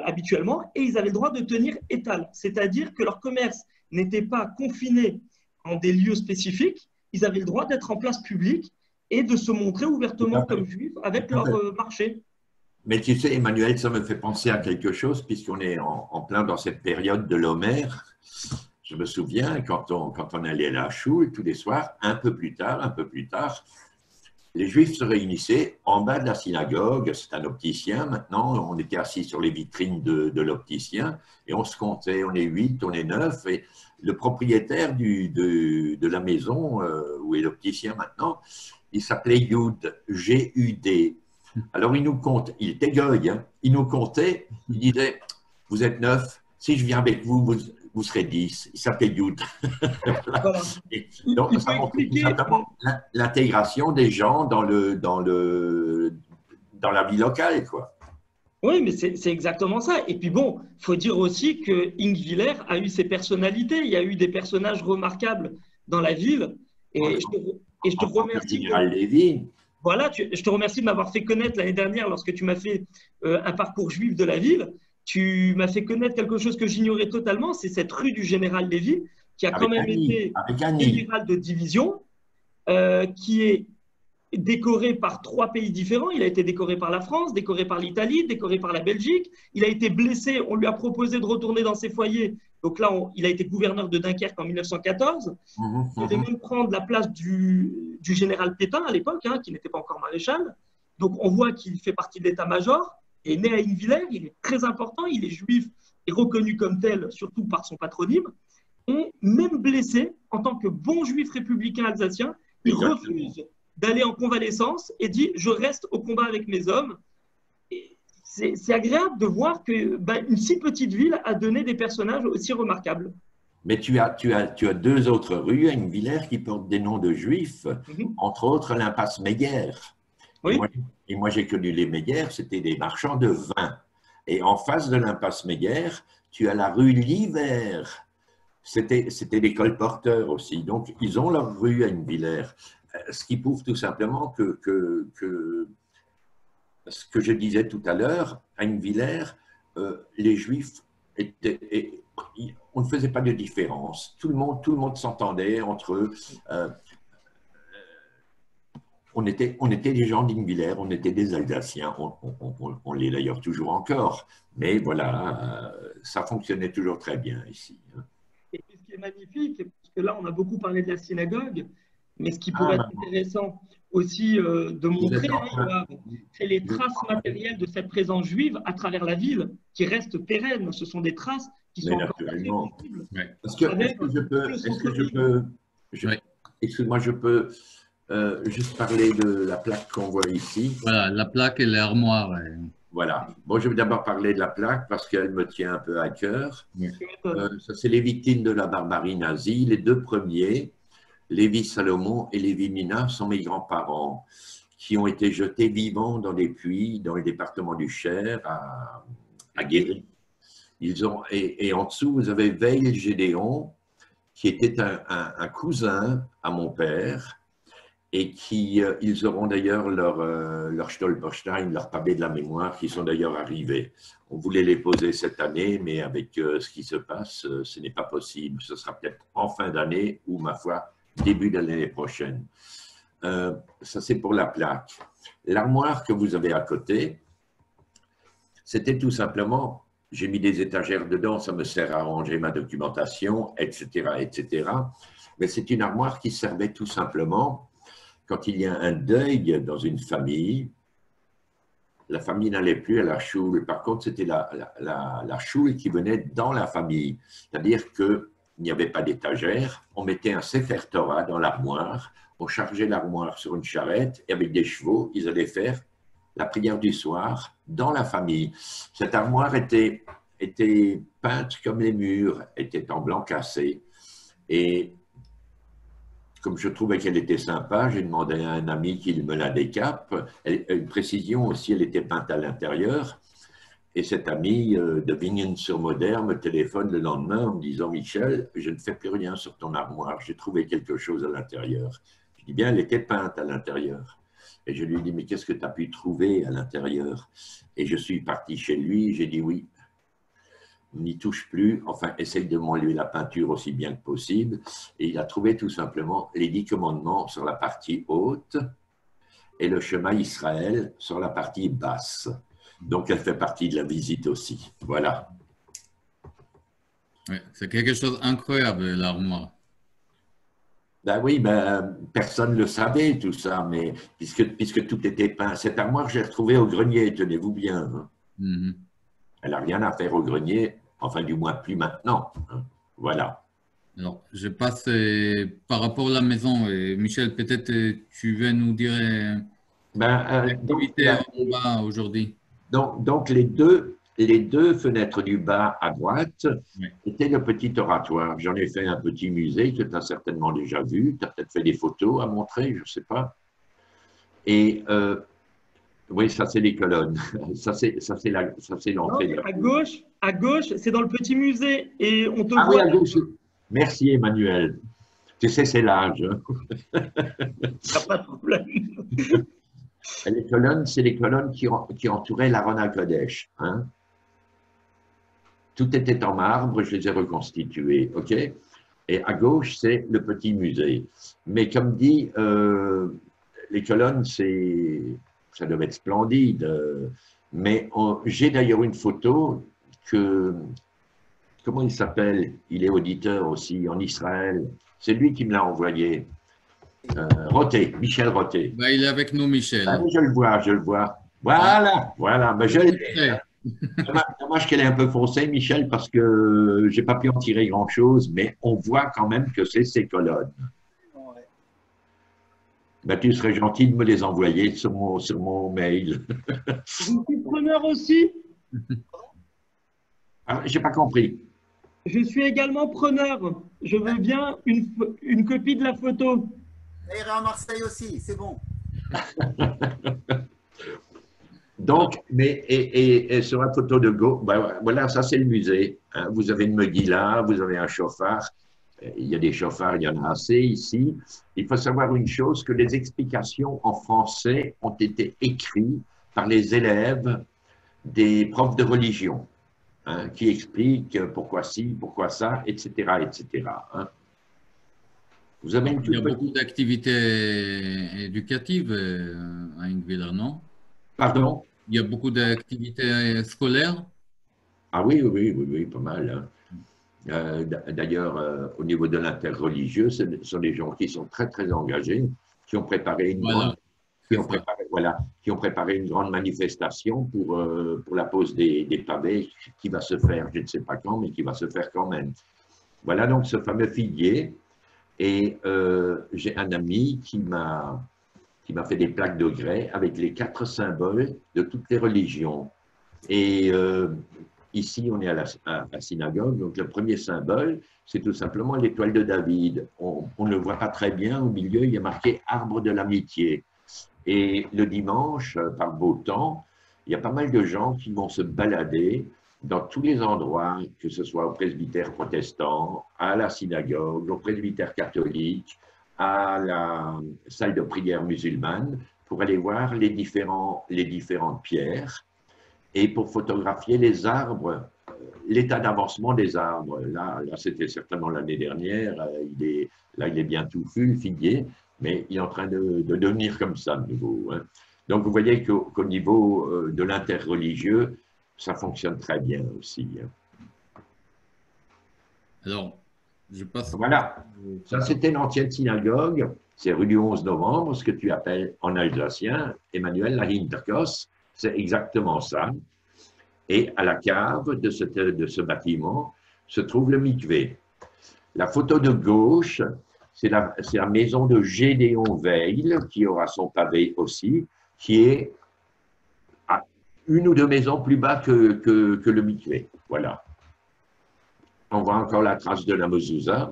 habituellement, et ils avaient le droit de tenir étal, c'est-à-dire que leur commerce n'était pas confiné en des lieux spécifiques, ils avaient le droit d'être en place publique et de se montrer ouvertement comme juifs avec leur marché. Mais tu sais, Emmanuel, ça me fait penser à quelque chose, puisqu'on est en plein dans cette période de l'Homère. Je me souviens, quand on allait à la choule tous les soirs, un peu plus tard, les Juifs se réunissaient en bas de la synagogue. C'est un opticien maintenant. On était assis sur les vitrines de l'opticien et on se comptait. On est 8, on est 9. Et le propriétaire de la maison où est l'opticien maintenant, il s'appelait Yud, G-U-D. Alors il nous compte, il était goy, hein, il nous comptait, il disait, vous êtes 9, si je viens avec vous, vous serez 10. Il s'appelait Yud. Voilà. Donc, ça montre tout simplement l'intégration des gens dans la vie locale, quoi. Oui, mais c'est exactement ça. Et puis bon, il faut dire aussi que Ingwiller a eu ses personnalités. Il y a eu des personnages remarquables dans la ville. Et je te remercie. Voilà, je te remercie de m'avoir fait connaître l'année dernière, lorsque tu m'as fait un parcours juif de la ville. Tu m'as fait connaître quelque chose que j'ignorais totalement, c'est cette rue du Général Lévy, qui a quand même été général de division, qui est décoré par 3 pays différents. Il a été décoré par la France, décoré par l'Italie, décoré par la Belgique. Il a été blessé, on lui a proposé de retourner dans ses foyers. Donc là, il a été gouverneur de Dunkerque en 1914. Il devait même prendre la place du général Pétain à l'époque, hein, qui n'était pas encore maréchal. Donc on voit qu'il fait partie de l'état-major. Il est né à Ingwiller, il est très important, il est juif et reconnu comme tel, surtout par son patronyme. Et même blessé, en tant que bon juif républicain alsacien, il refuse d'aller en convalescence et dit « je reste au combat avec mes hommes ». C'est agréable de voir que une si petite ville a donné des personnages aussi remarquables. Mais tu as deux autres rues à Ingvillers qui portent des noms de juifs, entre autres l'impasse Meyer. Oui. Et moi j'ai connu les Meyer, c'était des marchands de vin. Et en face de l'impasse Meyer, tu as la rue Liver. C'était des colporteurs aussi. Donc, ils ont leur rue à Ingvillers. Ce qui prouve tout simplement que ce que je disais tout à l'heure, à Ingvillers, les Juifs on ne faisait pas de différence. Tout le monde s'entendait entre eux. On était des gens d'Ingvillers, on était des Alsaciens, on l'est d'ailleurs toujours encore. Mais voilà, ça fonctionnait toujours très bien ici. Et ce qui est magnifique, parce que là, on a beaucoup parlé de la synagogue, mais ce qui pourrait être intéressant aussi de montrer, c'est les traces matérielles de cette présence juive à travers la ville, qui restent pérennes. Ce sont des traces qui sont encore très visibles. Excuse-moi, je peux juste parler de la plaque qu'on voit ici. Voilà, la plaque et l'armoire. Voilà. Bon, je vais d'abord parler de la plaque parce qu'elle me tient un peu à cœur. Ça, c'est les victimes de la barbarie nazie. Les deux premiers, Lévi Salomon et Lévi Mina, sont mes grands-parents qui ont été jetés vivants dans des puits dans le département du Cher, à Guéry. Et en dessous, vous avez Veil Gédéon, qui était un cousin à mon père, et ils auront d'ailleurs leur Stolperstein, leur pavé de la mémoire, qui sont d'ailleurs arrivés. On voulait les poser cette année, mais avec ce qui se passe, ce n'est pas possible. Ce sera peut-être en fin d'année ou, ma foi, début de l'année prochaine. Ça, c'est pour la plaque. L'armoire que vous avez à côté, c'était tout simplement, j'ai mis des étagères dedans, ça me sert à ranger ma documentation, etc., etc. Mais c'est une armoire qui servait tout simplement quand il y a un deuil dans une famille. La famille n'allait plus à la choule. Par contre, c'était la choule qui venait dans la famille. C'est-à-dire qu'il n'y avait pas d'étagère. On mettait un Sefer Torah dans l'armoire. On chargeait l'armoire sur une charrette et avec des chevaux, ils allaient faire la prière du soir dans la famille. Cette armoire était peinte comme les murs, était en blanc cassé. Et comme je trouvais qu'elle était sympa, j'ai demandé à un ami qu'il me la décape. Une précision aussi, elle était peinte à l'intérieur. Et cet ami de Bingen-sur-Moder me téléphone le lendemain en me disant « Michel, je ne fais plus rien sur ton armoire, j'ai trouvé quelque chose à l'intérieur. » Je dis bien, elle était peinte à l'intérieur. Et je lui dis « Mais qu'est-ce que tu as pu trouver à l'intérieur ?» Et je suis parti chez lui, j'ai dit « Oui, n'y touche plus, enfin, essaye de m'enlever la peinture aussi bien que possible. » Et il a trouvé tout simplement les 10 commandements sur la partie haute et le Shema Israël sur la partie basse. Donc, elle fait partie de la visite aussi. Voilà. Ouais, c'est quelque chose d'incroyable, l'armoire. Ben oui, personne ne le savait, tout ça, mais puisque tout était peint. Cette armoire, je l'ai retrouvée au grenier, tenez-vous bien. Hein. Elle n'a rien à faire au grenier, enfin, du moins plus maintenant. Hein. Voilà. Alors, je passe par rapport à la maison. Et Michel, peut-être tu veux nous dire l'activité en bas aujourd'hui. Donc les deux fenêtres du bas à droite étaient le petit oratoire. J'en ai fait un petit musée que tu as certainement déjà vu. Tu as peut-être fait des photos à montrer, je ne sais pas. Et oui, ça c'est les colonnes. Ça c'est l'entrée. À gauche, c'est dans le petit musée. Et on te voit. Oui, à gauche. Merci Emmanuel. Tu sais, c'est l'âge. Il n'y a pas de problème. Les colonnes, c'est les colonnes qui entouraient l'Aron HaKodesh. Hein? Tout était en marbre, je les ai reconstitués. Ok. Et à gauche, c'est le petit musée. Mais comme dit, les colonnes, ça devait être splendide. Mais j'ai d'ailleurs une photo que, comment il s'appelle? Il est auditeur aussi en Israël. C'est lui qui me l'a envoyé. Roté, Michel Roté. Il est avec nous, Michel. Ah, je le vois. Voilà, mais je l'ai. Dommage qu'elle est un peu foncée, Michel, parce que j'ai pas pu en tirer grand-chose, mais on voit quand même que c'est ces colonnes. Ouais. Ben, tu serais gentil de me les envoyer sur mon mail. Je suis preneur aussi. Ah, j'ai pas compris. Je suis également preneur. Je veux bien une copie de la photo. Ça ira à Marseille aussi, c'est bon. Donc, et sur la photo de gauche, ben, voilà, ça c'est le musée. Hein. Vous avez une Megillah, vous avez un chauffard. Il y a des chauffards, il y en a assez ici. Il faut savoir une chose, que les explications en français ont été écrites par les élèves des profs de religion, hein, qui expliquent pourquoi ci, pourquoi ça, etc., etc. Hein. Vous avez une Il y a toute beaucoup petite... d'activités éducatives à Ingviller, non? Pardon? Il y a beaucoup d'activités scolaires. Ah oui, oui, oui, oui, pas mal. Hein. D'ailleurs, au niveau de l'interreligieux, ce sont des gens qui sont très, très engagés, qui ont préparé une grande, qui ont préparé une grande manifestation pour la pose des pavés qui va se faire, je ne sais pas quand, mais qui va se faire quand même. Voilà donc ce fameux figuier. Et j'ai un ami qui m'a fait des plaques de grès avec les 4 symboles de toutes les religions. Et ici, on est à la synagogue, donc le premier symbole, c'est tout simplement l'étoile de David. On ne le voit pas très bien, au milieu, il y a marqué « Arbre de l'amitié ». Et le dimanche, par beau temps, il y a pas mal de gens qui vont se balader dans tous les endroits, que ce soit au presbytère protestant, à la synagogue, au presbytère catholique, à la salle de prière musulmane, pour aller voir les différentes pierres et pour photographier les arbres, l'état d'avancement des arbres. Là c'était certainement l'année dernière, il est bien touffu, le figuier, mais il est en train de devenir comme ça de nouveau. Hein. Donc vous voyez qu'au niveau de l'interreligieux, ça fonctionne très bien aussi. Hein. Alors, je passe. Voilà, ça c'était l'ancienne synagogue, c'est rue du 11 novembre, ce que tu appelles en alsacien, Emmanuel, la Hinterkos, c'est exactement ça. Et à la cave de ce bâtiment se trouve le mikvé. La photo de gauche, c'est la maison de Gédéon Veil, qui aura son pavé aussi, qui est à 1 ou 2 maisons plus bas que le mikvé. Voilà. On voit encore la trace de la mezouza.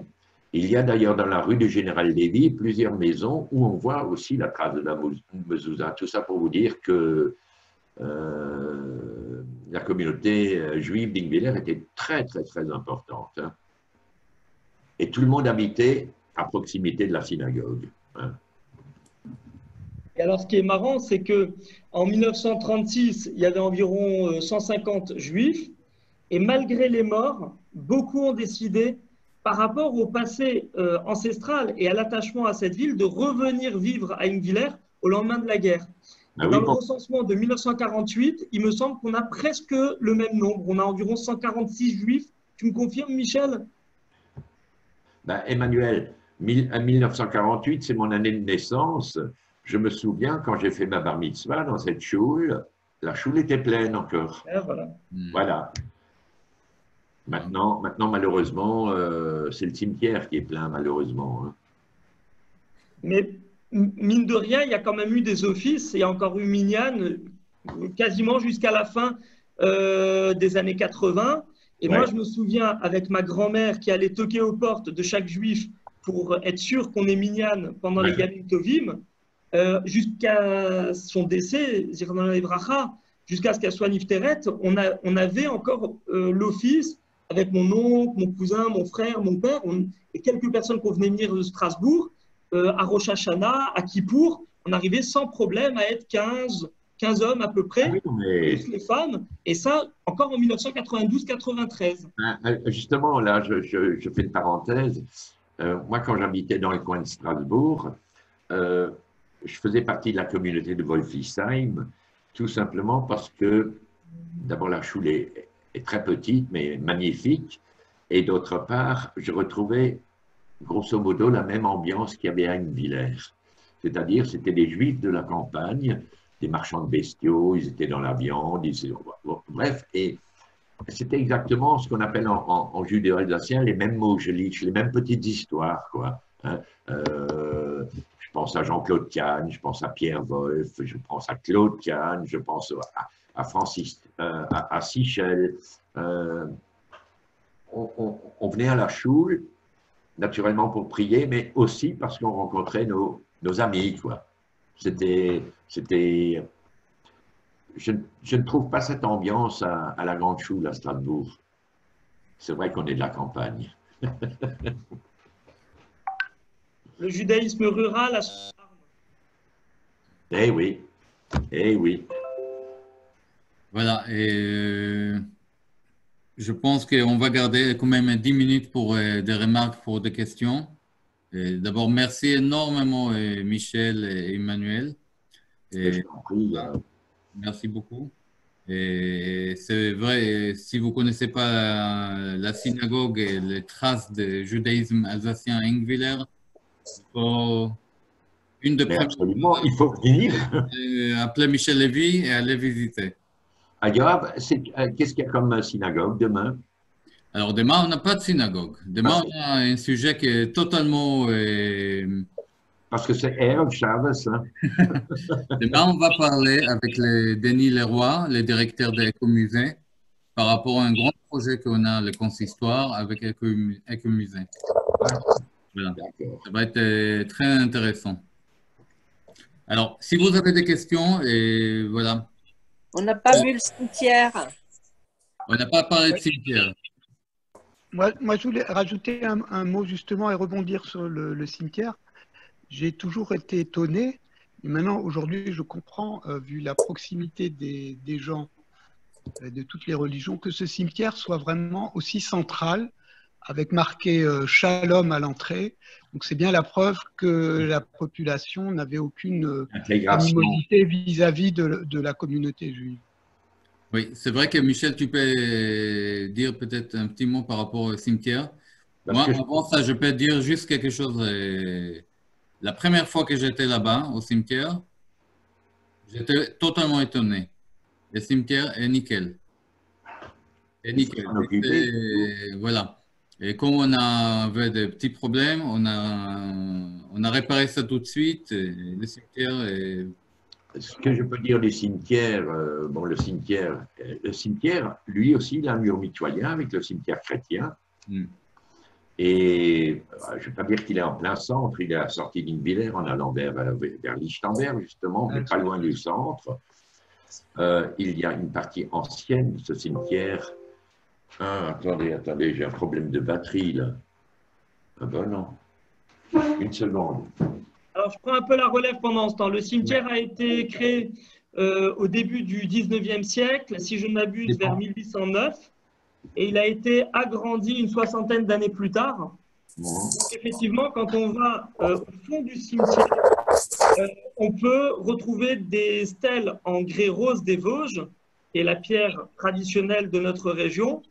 Il y a d'ailleurs dans la rue du Général Lévy plusieurs maisons où on voit aussi la trace de la mezouza. Tout ça pour vous dire que la communauté juive d'Ingviller était très, très, très importante. Hein. Et tout le monde habitait à proximité de la synagogue. Hein. Et alors, ce qui est marrant, c'est que en 1936, il y avait environ 150 juifs, et malgré les morts, beaucoup ont décidé, par rapport au passé ancestral et à l'attachement à cette ville, de revenir vivre à Ingviller au lendemain de la guerre. Ah oui, dans le recensement de 1948, il me semble qu'on a presque le même nombre. On a environ 146 juifs. Tu me confirmes, Michel? Ben, Emmanuel, 1948, c'est mon année de naissance. Je me souviens, quand j'ai fait ma bar mitzvah dans cette choule, la choule était pleine encore. Ah, voilà. Voilà. Maintenant malheureusement, c'est le cimetière qui est plein, malheureusement. Hein. Mais mine de rien, il y a quand même eu des offices. Il y a encore eu Minyan quasiment jusqu'à la fin des années 80. Et moi, je me souviens, avec ma grand-mère qui allait toquer aux portes de chaque juif pour être sûr qu'on est Minyan pendant les Gamim Tovim, jusqu'à son décès, Zirnan Ebracha, jusqu'à ce qu'elle soit Nifteret, on avait encore l'office avec mon oncle, mon cousin, mon frère, mon père, et quelques personnes qu'on venait venir de Strasbourg, à Rosh Hashanah, à Kippour, on arrivait sans problème à être 15 hommes à peu près, plus les femmes, et ça encore en 1992-93. Justement, là, je fais une parenthèse. Moi, quand j'habitais dans le coin de Strasbourg, je faisais partie de la communauté de Wolfisheim, tout simplement parce que, d'abord, la choule est très petite, mais magnifique, et d'autre part, je retrouvais grosso modo la même ambiance qu'il y avait à Ingviller. C'est-à-dire, c'était des juifs de la campagne des marchands de bestiaux, ils étaient dans la viande, bref, et c'était exactement ce qu'on appelle en judéo-alsacien les mêmes mots, les mêmes petites histoires, quoi. Hein. Je pense à Jean-Claude Kahn, je pense à Pierre Wolf, je pense à Claude Kahn, je pense à Francis, à Sichel. On venait à la choule, naturellement pour prier, mais aussi parce qu'on rencontrait nos amis, quoi. Je ne trouve pas cette ambiance à la Grande Choule à Strasbourg. C'est vrai qu'on est de la campagne. Le judaïsme rural a son charme. Eh oui, eh oui. Voilà, et je pense qu'on va garder quand même 10 minutes pour des remarques, pour des questions. D'abord, merci énormément Michel et Emmanuel. Je t'en prie. Merci beaucoup. Et c'est vrai, si vous ne connaissez pas la synagogue et les traces du judaïsme alsacien à Ingwiller, une des premières absolument, il faut venir. Appelez Michel Lévy et aller visiter. Ah, grave, qu'est-ce qu'il y a comme synagogue demain? Alors, demain, on n'a pas de synagogue. Demain, on a un sujet qui est totalement... Parce que c'est Erev Shabbos. Hein? Demain, on va parler avec Denis Leroy, le directeur de l'écomusée, par rapport à un grand projet qu'on a, le consistoire, avec l'écomusée. Voilà. Ça va être très intéressant. Alors, si vous avez des questions, et voilà. On n'a pas vu le cimetière. On n'a pas parlé de cimetière. Moi, je voulais rajouter un mot justement et rebondir sur le cimetière. J'ai toujours été étonné, et maintenant, aujourd'hui, je comprends, vu la proximité des gens de toutes les religions, que ce cimetière soit vraiment aussi central, avec marqué Shalom à l'entrée. Donc, c'est bien la preuve que la population n'avait aucune animosité vis-à-vis de la communauté juive. Oui, c'est vrai que Michel, tu peux dire peut-être un petit mot par rapport au cimetière. Moi, avant ça, je peux dire juste quelque chose. La première fois que j'étais là-bas, au cimetière, j'étais totalement étonné. Le cimetière est nickel. Et nickel. Voilà. Et comme on avait des petits problèmes, on a réparé ça tout de suite. Et le cimetière est... Ce que je peux dire des cimetières, bon, le cimetière, lui aussi, il a un mur mitoyen avec le cimetière chrétien. Et je ne vais pas dire qu'il est en plein centre, il est à la sortie d'Ingwiller en allant vers Lichtenberg, justement, mais pas loin du centre. Il y a une partie ancienne de ce cimetière. Ah, attendez, j'ai un problème de batterie là. Ah ben non. Une seconde. Alors, je prends un peu la relève pendant ce temps. Le cimetière a été créé au début du 19e siècle, si je ne m'abuse, vers 1809. Et il a été agrandi une soixantaine d'années plus tard. Donc, effectivement, quand on va au fond du cimetière, on peut retrouver des stèles en grès rose des Vosges, qui est la pierre traditionnelle de notre région,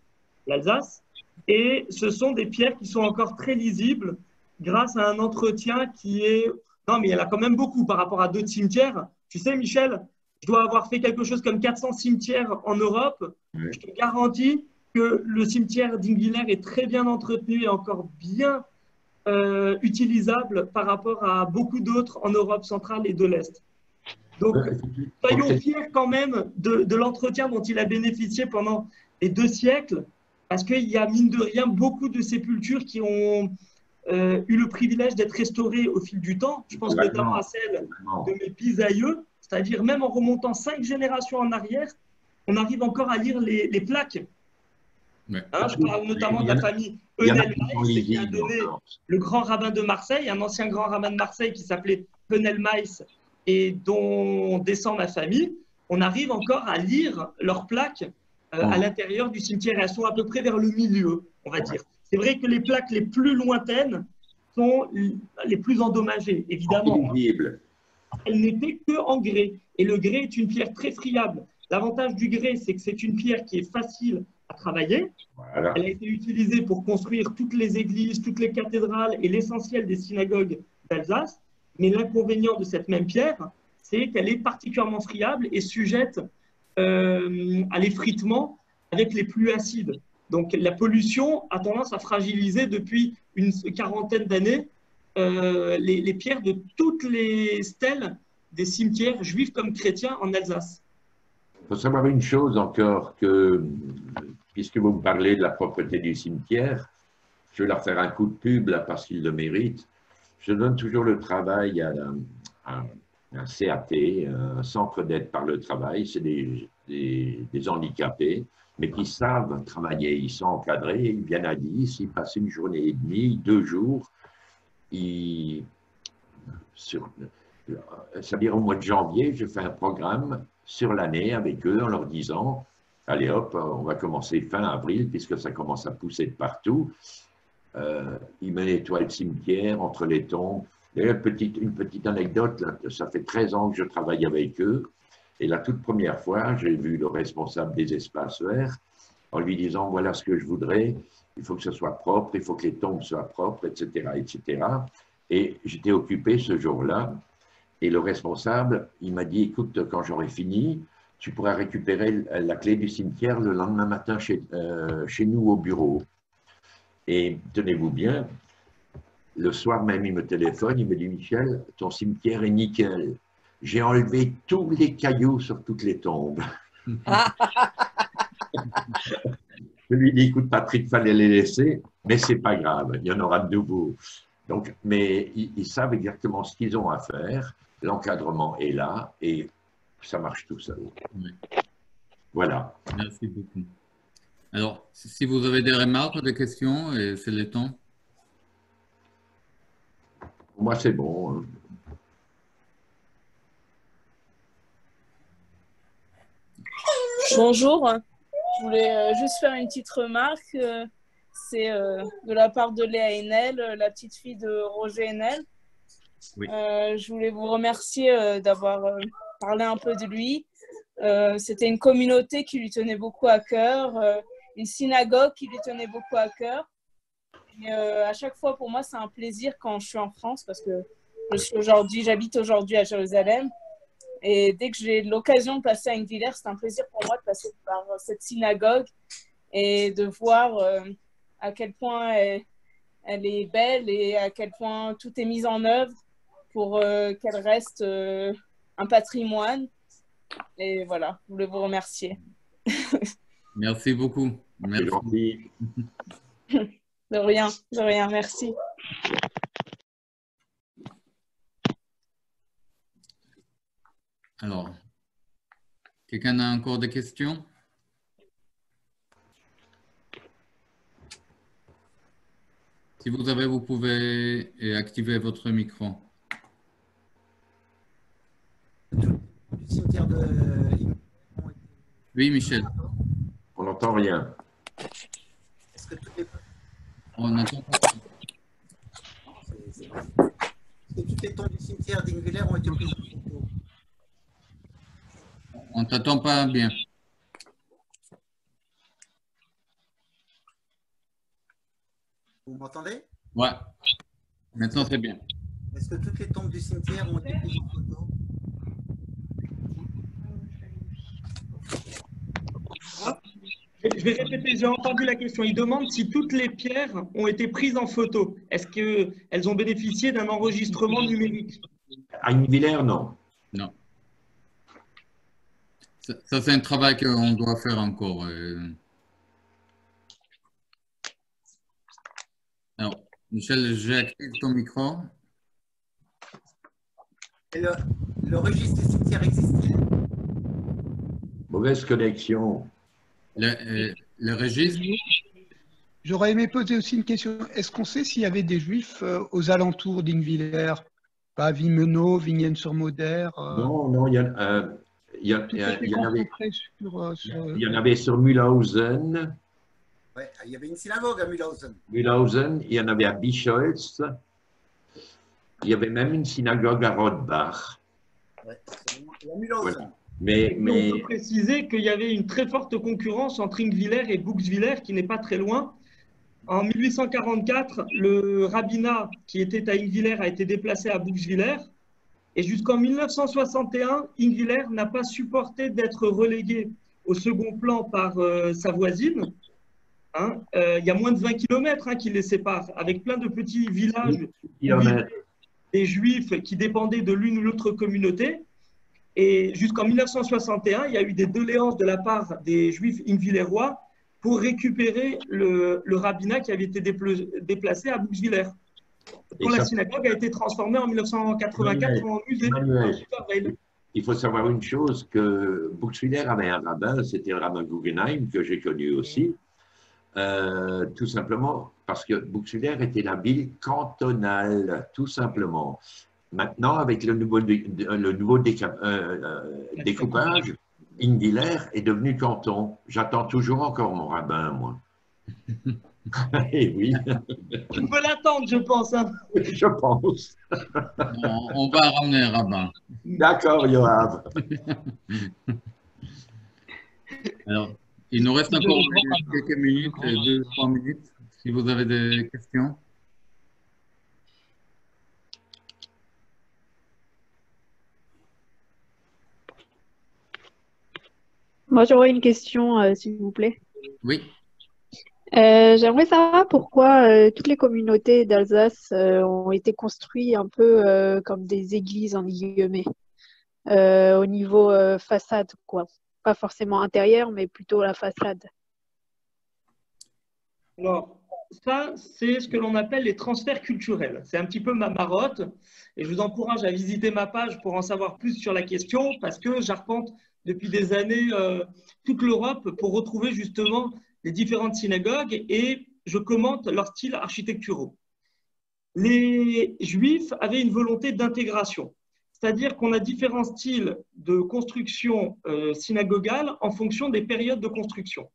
l'Alsace. Et ce sont des pierres qui sont encore très lisibles grâce à un entretien qui est... Non, mais il y en a quand même beaucoup par rapport à d'autres cimetières. Tu sais, Michel, je dois avoir fait quelque chose comme 400 cimetières en Europe. Je te garantis que le cimetière d'Ingwiller est très bien entretenu et encore bien utilisable par rapport à beaucoup d'autres en Europe centrale et de l'Est. Donc, soyons fiers quand même de l'entretien dont il a bénéficié pendant les 2 siècles, parce qu'il y a, mine de rien, beaucoup de sépultures qui ont eu le privilège d'être restaurées au fil du temps. Je pense notamment à celle de mes bisaïeux, c'est-à-dire même en remontant 5 générations en arrière, on arrive encore à lire les plaques. Hein, je parle notamment de la famille Henel-Maïs qui a donné le grand rabbin de Marseille, un ancien grand rabbin de Marseille qui s'appelait Henel-Maïs et dont descend ma famille. On arrive encore à lire leurs plaques à l'intérieur du cimetière. Elles sont à peu près vers le milieu, on va dire. C'est vrai que les plaques les plus lointaines sont les plus endommagées, évidemment. Elles n'étaient que en grès. Et le grès est une pierre très friable. L'avantage du grès, c'est que c'est une pierre qui est facile à travailler. Voilà. Elle a été utilisée pour construire toutes les églises, toutes les cathédrales et l'essentiel des synagogues d'Alsace. Mais l'inconvénient de cette même pierre, c'est qu'elle est particulièrement friable et sujette à l'effritement avec les pluies acides. Donc la pollution a tendance à fragiliser depuis une quarantaine d'années les pierres de toutes les stèles des cimetières juifs comme chrétiens en Alsace. Il faut savoir une chose encore, que puisque vous me parlez de la propreté du cimetière, je vais leur faire un coup de pub là parce qu'ils le méritent. Je donne toujours le travail à un CAT, un centre d'aide par le travail. C'est des handicapés, mais qui savent travailler. Ils sont encadrés, ils viennent à 10, ils passent une journée et demie, 2 jours. C'est-à-dire au mois de janvier, je fais un programme sur l'année avec eux en leur disant « Allez hop, on va commencer fin avril puisque ça commence à pousser de partout. » Ils me nettoient le cimetière entre les tombes. D'ailleurs, une petite anecdote, là, ça fait 13 ans que je travaille avec eux. Et la toute première fois, j'ai vu le responsable des espaces verts en lui disant « Voilà ce que je voudrais, il faut que ce soit propre, il faut que les tombes soient propres, etc. etc. » Et j'étais occupé ce jour-là. Et le responsable, il m'a dit « Écoute, quand j'aurai fini, tu pourras récupérer la clé du cimetière le lendemain matin chez nous au bureau. » Et tenez-vous bien, le soir même, il me téléphone, il me dit « Michel, ton cimetière est nickel. J'ai enlevé tous les cailloux sur toutes les tombes. » Je lui dis « Écoute, Patrick, il fallait les laisser, mais c'est pas grave, il y en aura de nouveau. » Donc, mais ils savent exactement ce qu'ils ont à faire. L'encadrement est là et ça marche tout seul. Oui. Voilà. Merci beaucoup. Alors, si vous avez des remarques, des questions, c'est le temps. Pour moi, c'est bon. Bonjour, je voulais juste faire une petite remarque. C'est de la part de Léa Haenel, la petite fille de Roger Haenel. Oui. Je voulais vous remercier d'avoir parlé un peu de lui. C'était une communauté qui lui tenait beaucoup à cœur, une synagogue qui lui tenait beaucoup à cœur. Et, à chaque fois, pour moi, c'est un plaisir quand je suis en France parce que j'habite aujourd'hui à Jérusalem. Et dès que j'ai l'occasion de passer à Ingvillers, c'est un plaisir pour moi de passer par cette synagogue et de voir à quel point elle est belle et à quel point tout est mis en œuvre pour qu'elle reste un patrimoine. Et voilà, je voulais vous remercier. Merci beaucoup. Merci. De rien, merci. Alors, quelqu'un a encore des questions? Si vous avez, vous pouvez activer votre micro. Oui, Michel. On n'entend rien. Est-ce que toutes les... On n'entend pas. Est-ce que toutes les tombes du cimetière d'Ingvillers ont été prises en photo? On ne t'entend pas bien. Vous m'entendez? Ouais. Maintenant, c'est bien. Est-ce que toutes les tombes du cimetière ont été prises en photo? Je vais répéter, j'ai entendu la question. Il demande si toutes les pierres ont été prises en photo. Est-ce qu'elles ont bénéficié d'un enregistrement numérique? À Ingvillers, non. Non. Ça, c'est un travail qu'on doit faire encore. Alors, Michel, j'active ton micro. Et le registre du cimetière existe-t-il? Mauvaise connexion. Le registre? J'aurais aimé poser aussi une question. Est-ce qu'on sait s'il y avait des Juifs aux alentours d'Ingvillers? Pas Wimmenau, Vignes-sur-Moder Non, il y en avait sur Mühlhausen. Ouais, il y avait une synagogue à Mühlhausen. Mühlhausen, il y en avait à Bischolz. Il y avait même une synagogue à Rothbach. Ouais, c'est à Mühlhausen. Voilà. Mais On peut préciser qu'il y avait une très forte concurrence entre Ingvillers et Bouxwiller, qui n'est pas très loin. En 1844, le rabbinat qui était à Ingvillers a été déplacé à Bouxwiller. Et jusqu'en 1961, Ingviller n'a pas supporté d'être relégué au second plan par sa voisine. Hein, il y a moins de 20 km qui les séparent, avec plein de petits villages où vivaient des juifs qui dépendaient de l'une ou l'autre communauté. Et jusqu'en 1961, il y a eu des doléances de la part des juifs ingvillerois pour récupérer le rabbinat qui avait été déplacé à Buxwiller. Dont la synagogue a été transformée en 1984 en musée. Il faut savoir une chose, que Buxwiller avait un rabbin, c'était le rabbin Guggenheim, que j'ai connu aussi, tout simplement parce que Buxwiller était la ville cantonale, tout simplement. Maintenant, avec le nouveau découpage, Ingviller est devenu canton. J'attends toujours encore mon rabbin, moi. Eh oui. On peut l'attendre, je pense. Hein. Je pense. On va ramener un rabbin. D'accord, Yoav. Alors, il nous reste encore quelques minutes, 2-3 minutes, si vous avez des questions. Moi, j'aurais une question, s'il vous plaît. Oui. J'aimerais savoir pourquoi toutes les communautés d'Alsace ont été construites un peu comme des églises, en guillemets, au niveau façade, quoi. Pas forcément intérieur, mais plutôt la façade. Alors, ça, c'est ce que l'on appelle les transferts culturels. C'est un petit peu ma marotte et je vous encourage à visiter ma page pour en savoir plus sur la question parce que j'arpente depuis des années toute l'Europe pour retrouver justement les différentes synagogues et je commente leurs styles architecturaux. Les Juifs avaient une volonté d'intégration, c'est-à-dire qu'on a différents styles de construction synagogale en fonction des périodes de construction.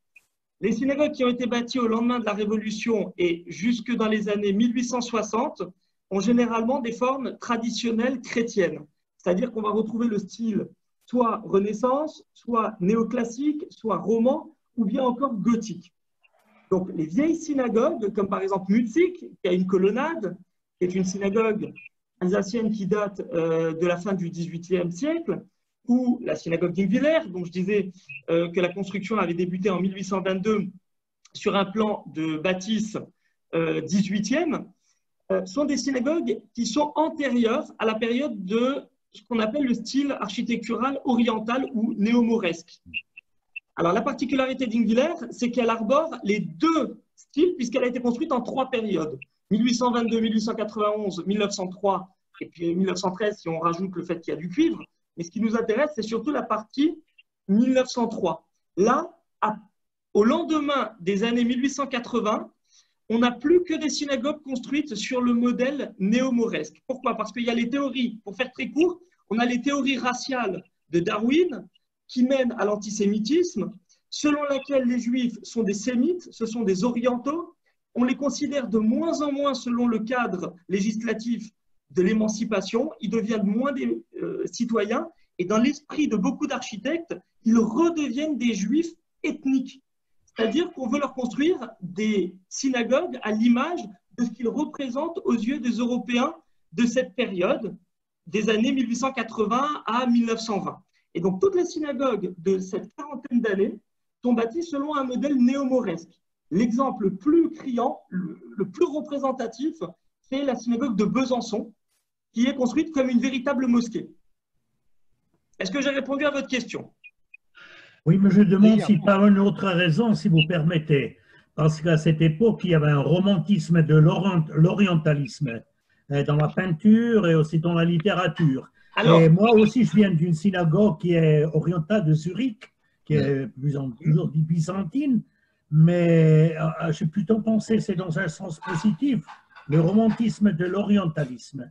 Les synagogues qui ont été bâties au lendemain de la Révolution et jusque dans les années 1860 ont généralement des formes traditionnelles chrétiennes, c'est-à-dire qu'on va retrouver le style soit Renaissance, soit néoclassique, soit roman, ou bien encore gothique. Donc, les vieilles synagogues, comme par exemple Mutzig, qui a une colonnade, qui est une synagogue alsacienne qui date de la fin du XVIIIe siècle, ou la synagogue d'Ingviller, dont je disais que la construction avait débuté en 1822 sur un plan de bâtisse 18e, sont des synagogues qui sont antérieures à la période de ce qu'on appelle le style architectural oriental ou néo-mauresque. Alors, la particularité d'Ingviller, c'est qu'elle arbore les deux styles puisqu'elle a été construite en 3 périodes. 1822, 1891, 1903 et puis 1913 si on rajoute le fait qu'il y a du cuivre. Mais ce qui nous intéresse, c'est surtout la partie 1903. Là, au lendemain des années 1880, on n'a plus que des synagogues construites sur le modèle néo-mauresque. Pourquoi? Parce qu'il y a les théories, pour faire très court, on a les théories raciales de Darwin qui mènent à l'antisémitisme, selon laquelle les Juifs sont des sémites, ce sont des orientaux. On les considère de moins en moins selon le cadre législatif de l'émancipation, ils deviennent moins des citoyens et dans l'esprit de beaucoup d'architectes, ils redeviennent des Juifs ethniques. C'est-à-dire qu'on veut leur construire des synagogues à l'image de ce qu'ils représentent aux yeux des Européens de cette période, des années 1880 à 1920. Et donc, toutes les synagogues de cette quarantaine d'années sont bâties selon un modèle néo-mauresque. L'exemple le plus criant, le plus représentatif, c'est la synagogue de Besançon, qui est construite comme une véritable mosquée. Est-ce que j'ai répondu à votre question? Oui, mais je demande si par une autre raison, si vous permettez, parce qu'à cette époque, il y avait un romantisme de l'orientalisme dans la peinture et aussi dans la littérature. Alors, et moi aussi, je viens d'une synagogue qui est orientale de Zurich, qui est toujours dit byzantine, mais j'ai plutôt pensé c'est dans un sens positif, le romantisme de l'orientalisme.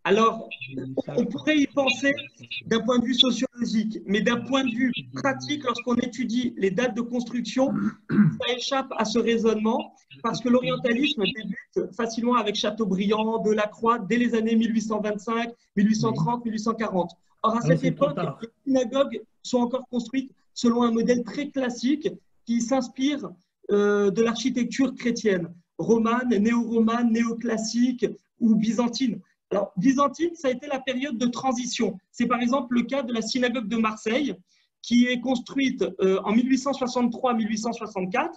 Alors, on pourrait y penser d'un point de vue sociologique, mais d'un point de vue pratique, lorsqu'on étudie les dates de construction, ça échappe à ce raisonnement, parce que l'orientalisme débute facilement avec Chateaubriand, Delacroix, dès les années 1825, 1830, 1840. Or, à cette époque, les synagogues sont encore construites selon un modèle très classique qui s'inspire de l'architecture chrétienne, romane, néo-romane, néoclassique ou byzantine. Alors, byzantine, ça a été la période de transition. C'est par exemple le cas de la synagogue de Marseille, qui est construite en 1863-1864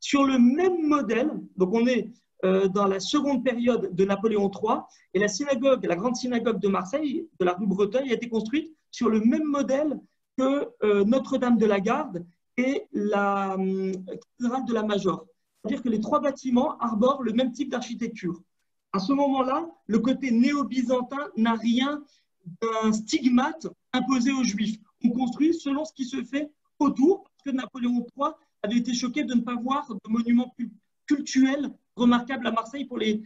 sur le même modèle. Donc, on est dans la seconde période de Napoléon III, et la grande synagogue de Marseille, de la rue Breteuil, a été construite sur le même modèle que Notre-Dame de la Garde et la cathédrale de la Major. C'est-à-dire que les trois bâtiments arborent le même type d'architecture. À ce moment-là, le côté néo-byzantin n'a rien d'un stigmate imposé aux Juifs. On construit selon ce qui se fait autour, parce que Napoléon III avait été choqué de ne pas voir de monuments cultuels remarquables à Marseille pour les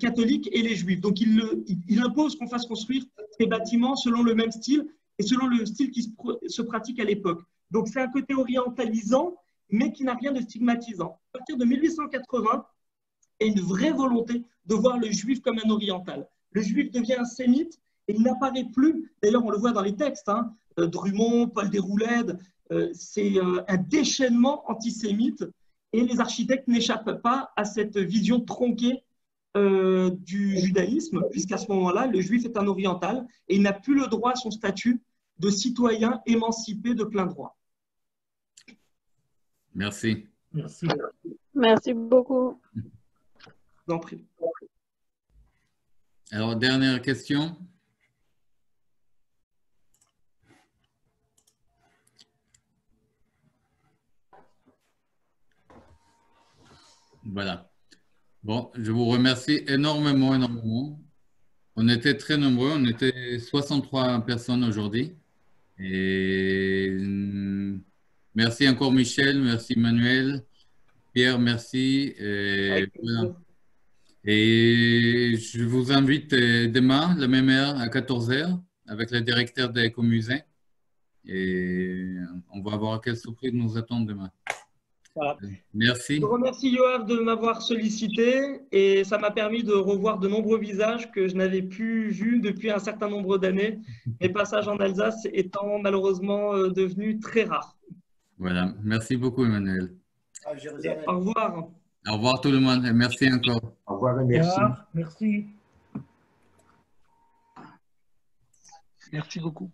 catholiques et les Juifs. Donc, il impose qu'on fasse construire ces bâtiments selon le même style et selon le style qui se pratique à l'époque. Donc, c'est un côté orientalisant, mais qui n'a rien de stigmatisant. À partir de 1880, il y a une vraie volonté de voir le juif comme un oriental. Le juif devient un sémite et il n'apparaît plus, d'ailleurs on le voit dans les textes, Drummond, Paul Déroulède, c'est un déchaînement antisémite et les architectes n'échappent pas à cette vision tronquée du judaïsme, puisqu'à ce moment-là, le juif est un oriental et il n'a plus le droit à son statut de citoyen émancipé de plein droit. Merci. Merci. Merci beaucoup. D'en prie. Alors, dernière question. Voilà. Bon, je vous remercie énormément, énormément. On était très nombreux, on était 63 personnes aujourd'hui. Et merci encore Michel, merci Manuel, Pierre, merci. Et, voilà. Et je vous invite demain, la même heure, à 14 h, avec le directeur de l'écomusée. Et on va voir quelle surprise nous attend demain. Voilà. Merci. Je remercie Yoav de m'avoir sollicité et ça m'a permis de revoir de nombreux visages que je n'avais plus vus depuis un certain nombre d'années. Mes passages en Alsace étant malheureusement devenus très rares. Voilà. Merci beaucoup, Emmanuel. Au revoir. Au revoir tout le monde et merci encore. Au revoir et merci. Merci. Merci beaucoup.